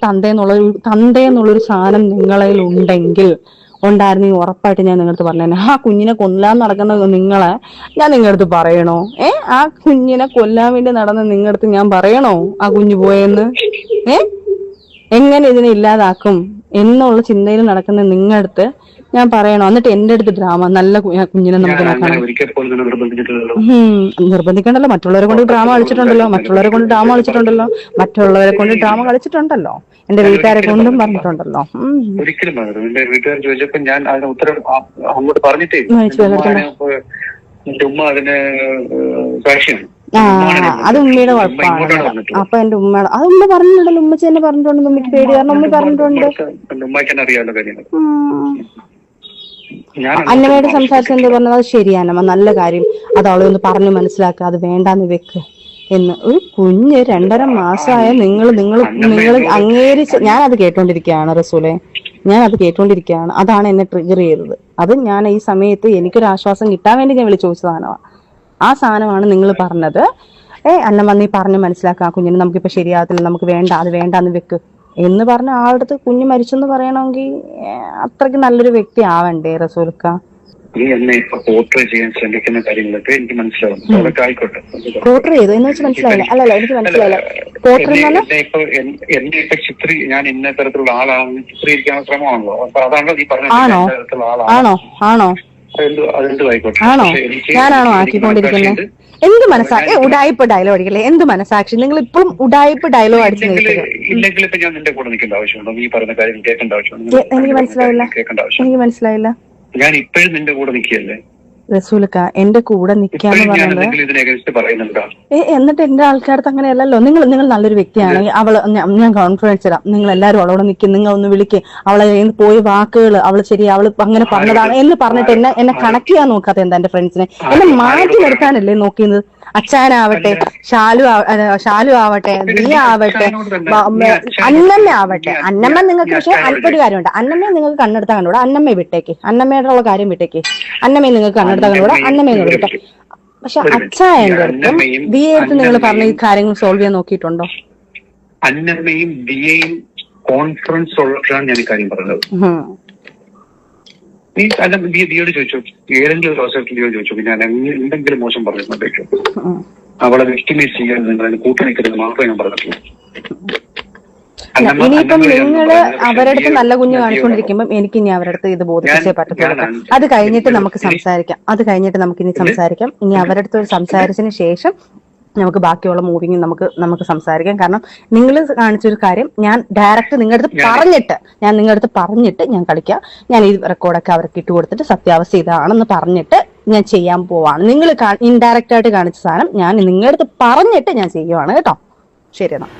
S6: തന്തയെന്നുള്ളൊരു സാധനം നിങ്ങളിൽ ഉണ്ടെങ്കിൽ ഉണ്ടായിരുന്നെങ്കിൽ ഉറപ്പായിട്ട് ഞാൻ നിങ്ങളടുത്ത് പറഞ്ഞേനെ. ആ കുഞ്ഞിനെ കൊല്ലാൻ നടക്കുന്ന നിങ്ങളെ ഞാൻ നിങ്ങളടുത്ത് പറയണോ? ആ കുഞ്ഞിനെ കൊല്ലാൻ വേണ്ടി നടന്ന നിങ്ങളടുത്ത് ഞാൻ പറയണോ ആ കുഞ്ഞു പോയെന്ന്? എങ്ങനെ ഇതിനെ ഇല്ലാതാക്കും? എന്നുള്ള ചിന്തയിൽ നടക്കുന്ന നിങ്ങളടുത്ത് ഞാൻ പറയണോ? എന്നിട്ട് എന്റെ അടുത്ത് ഡ്രാമ നല്ല കുഞ്ഞിനെ നമുക്ക് നോക്കണം.
S5: ഒരിക്കൽ പോലും നിന്നെ നിർബന്ധിച്ചിട്ടുള്ളൂ.
S6: നിർബന്ധിക്കണ്ടല്ലോ, മറ്റുള്ളവരെ കൊണ്ട് ഡ്രാമ കളിച്ചിട്ടുണ്ടല്ലോ, മറ്റുള്ളവരെ കൊണ്ട് ഡ്രാമ കളിച്ചിട്ടുണ്ടല്ലോ, മറ്റുള്ളവരെ കൊണ്ട് ഡ്രാമ കളിച്ചിട്ടുണ്ടല്ലോ, എന്റെ വീട്ടുകാരെ കൊണ്ടും പറഞ്ഞിട്ടുണ്ടല്ലോ.
S5: ഒരിക്കലും എന്റെ വീട്ടുകാർ ചോദിച്ചപ്പോ ഞാൻ അതിന് ഉത്തരം അങ്ങോട്ട് പറഞ്ഞിട്ടേ എന്റെ ഉമ്മ അതിന് സാക്ഷിയാണ്.
S6: അത് ഉമ്മയുടെ കുഴപ്പമാണ്. അപ്പൊ എന്റെ ഉമ്മയുടെ അത് ഉമ്മ പറഞ്ഞിട്ടുണ്ടല്ലോ, ഉമ്മച്ചി തന്നെ പറഞ്ഞിട്ടുണ്ട്, ഉമ്മയ്ക്ക് പേടി കാരണം ഉമ്മ പറഞ്ഞിട്ടുണ്ട്.
S5: ഉമ്മയ്ക്ക് തന്നെ അറിയാവുന്ന കാര്യങ്ങൾ.
S6: അന്നമ്മയോട് സംസാരിച്ച് എന്താ പറഞ്ഞത്? അത് ശരിയാണ്, നല്ല കാര്യം, അത് അവളെ ഒന്ന് പറഞ്ഞു മനസ്സിലാക്കുക, അത് വേണ്ടാന്ന് വെക്ക് എന്ന്. ഒരു കുഞ്ഞ് 2.5 മാസമായ നിങ്ങൾ അംഗീകരിച്ച് ഞാൻ അത് കേട്ടോണ്ടിരിക്കുകയാണ് റസൂലെ, ഞാൻ അത് കേട്ടോണ്ടിരിക്കുകയാണ്. അതാണ് എന്നെ ട്രിഗർ ചെയ്തത്. അത് ഞാൻ ഈ സമയത്ത് എനിക്കൊരു ആശ്വാസം കിട്ടാൻ വേണ്ടി ഞാൻ വിളിച്ചു ചോദിച്ച സാധനമാണ്. ആ സാധനമാണ് നിങ്ങൾ പറഞ്ഞത്. അന്നമ്മ നീ പറഞ്ഞു മനസ്സിലാക്കുക, കുഞ്ഞിന് നമുക്കിപ്പോ ശരിയാകത്തില്ല, നമുക്ക് വേണ്ട, അത് വേണ്ടാന്ന് വെക്ക് എന്ന് പറഞ്ഞ ആളുടെ അടുത്ത് കുഞ്ഞ് മരിച്ചെന്ന് പറയണമെങ്കിൽ അത്രയ്ക്ക് നല്ലൊരു വ്യക്തി ആവണ്ടേ റസൂൽക്ക?
S5: നീ എന്നെ ഇപ്പൊ പോർട്രേറ്റ് ചെയ്യാൻ ശ്രമിക്കുന്ന കാര്യങ്ങളൊക്കെ എനിക്ക് മനസ്സിലാവും. അതൊക്കെ ആയിക്കോട്ടെ.
S6: പോർട്രേ ചെയ്തു എന്ന് വെച്ചാൽ മനസ്സിലായില്ല. അല്ലല്ല, എനിക്ക് മനസ്സിലായില്ല. പോർട്രേ
S5: എന്നെ ഇപ്പൊ ഞാൻ ഇന്ന തരത്തിലുള്ള ആളാണെന്ന് ചിത്രീകരിക്കാനുള്ള ശ്രമമാണല്ലോ. അപ്പൊ അതാണല്ലോ നീ പറഞ്ഞത്.
S6: ആണോ ആണോ
S5: അതെന്തും ആയിക്കോട്ടെ.
S6: ആണോ ഞാനാണോ ആക്കിക്കൊണ്ടിരിക്കുന്നത്? എന്ത് മനസ്സാക്ഷി? ഉടായ്പ ഡയലോഗ് അടിക്കല്ലേ? എന്ത് മനസ്സാക്ഷി? നിങ്ങൾ ഇപ്പോഴും ഉടായ്പ ഡയലോഗ് അടിച്ചു
S5: ഇല്ലെങ്കിൽ ഇപ്പൊ ഞാൻ നിന്റെ കൂടെ നിൽക്കേണ്ട ആവശ്യമുണ്ടോ? നീ പറയുന്ന കാര്യം കേൾക്കേണ്ട ആവശ്യമുണ്ടോ?
S6: എനിക്ക് മനസ്സിലായില്ല. എനിക്ക് മനസ്സിലായില്ല.
S5: ഞാൻ ഇപ്പോഴും നിന്റെ കൂടെ നിൽക്കുകയല്ലേ
S6: റസൂലക്ക? എന്റെ കൂടെ നിൽക്കാന്ന് പറയുന്നത് എന്നിട്ട് എന്റെ ആൾക്കാർക്ക് അങ്ങനെയല്ലല്ലോ. നിങ്ങൾ നല്ലൊരു വ്യക്തിയാണെങ്കിൽ അവള് ഞാൻ കോൺഫിഡൻസ് തരാം, നിങ്ങൾ എല്ലാവരും അവളോട് നിൽക്കും, നിങ്ങൾ ഒന്ന് വിളിക്കുക, അവളെ പോയി വാക്കുകൾ അവള് ശരി അവള് അങ്ങനെ പറഞ്ഞതാണ് എന്ന് പറഞ്ഞിട്ട് എന്നെ കണക്ട് ചെയ്യാൻ നോക്കാത്ത എന്താ? എന്റെ ഫ്രണ്ട്സിനെ എന്നെ മാറ്റി നിർത്താനല്ലേ നോക്കിയത്? അച്ചാനാവട്ടെ, ഷാലു ആവട്ടെ, നീ ആവട്ടെ, അന്നമ്മ ആവട്ടെ. അന്നമ്മ നിങ്ങൾക്ക് പക്ഷെ ഒരു കാര്യമുണ്ട്, അന്നമ്മയെ നിങ്ങൾക്ക് കണ്ണെടുത്താൽ കണ്ടുകൂടാ, അന്നമ്മയെ വിട്ടേക്ക്, അന്നമ്മയുടെ കാര്യം വിട്ടേക്ക്. അന്നമ്മയെ നിങ്ങൾക്ക് കണ്ണെടുത്താൽ കണ്ടുകൂടാ, അന്നമ്മയെ വിട്ടേ. പക്ഷെ അച്ചായന്റെ അടുത്തും ദിയെ അടുത്ത് നിങ്ങൾ പറഞ്ഞ ഈ കാര്യങ്ങൾ സോൾവ് ചെയ്യാൻ നോക്കിയിട്ടുണ്ടോ?
S5: അന്നമ്മയും ദിയയും കോൺഫറൻസ് ഉള്ളപ്പോഴാണ് ഞാൻ ഈ കാര്യം പറഞ്ഞത്. നീ അല്ല ദിയോട് ചോദിച്ചു, ഏതെങ്കിലും ഒരു അവസരത്തിൽ ദിയോട് ചോദിച്ചു ഞാൻ എന്തെങ്കിലും മോശം പറഞ്ഞിട്ടുണ്ടോ? അവളെ വിക്ടിമൈസ് ചെയ്യാൻ നിങ്ങൾ അതിന് കൂട്ടുനിൽക്കരുത് മാത്രമേ ഞാൻ പറഞ്ഞിട്ടുള്ളൂ.
S6: ഇനിയിപ്പം നിങ്ങള് അവരുടെ അടുത്ത് നല്ല കുഞ്ഞ് കാണിച്ചുകൊണ്ടിരിക്കുമ്പോൾ എനിക്ക് ഇനി അവരുടെ അടുത്ത് ഇത് ബോധിപ്പിച്ചേ പറ്റത്തുള്ളൂ. അത് കഴിഞ്ഞിട്ട് നമുക്ക് സംസാരിക്കാം. ഇനി അവരുടെ അടുത്ത് സംസാരിച്ചതിന് ശേഷം നമുക്ക് ബാക്കിയുള്ള മൂവിങ് നമുക്ക് സംസാരിക്കാം. കാരണം നിങ്ങൾ കാണിച്ചൊരു കാര്യം ഞാൻ ഡയറക്റ്റ് നിങ്ങളുടെ അടുത്ത് പറഞ്ഞിട്ട് ഞാൻ കളിക്കാം. ഞാൻ ഈ റെക്കോർഡൊക്കെ അവർക്ക് ഇട്ട് കൊടുത്തിട്ട് സത്യാവസ്ഥ ഇതാണെന്ന് പറഞ്ഞിട്ട് ഞാൻ ചെയ്യാൻ പോവാണ്. നിങ്ങൾ ഇൻഡയറക്റ്റ് ആയിട്ട് കാണിച്ച സാധനം ഞാൻ നിങ്ങളുടെ അടുത്ത് പറഞ്ഞിട്ട് ഞാൻ ചെയ്യുവാണ് കേട്ടോ. ശരി എന്നാ.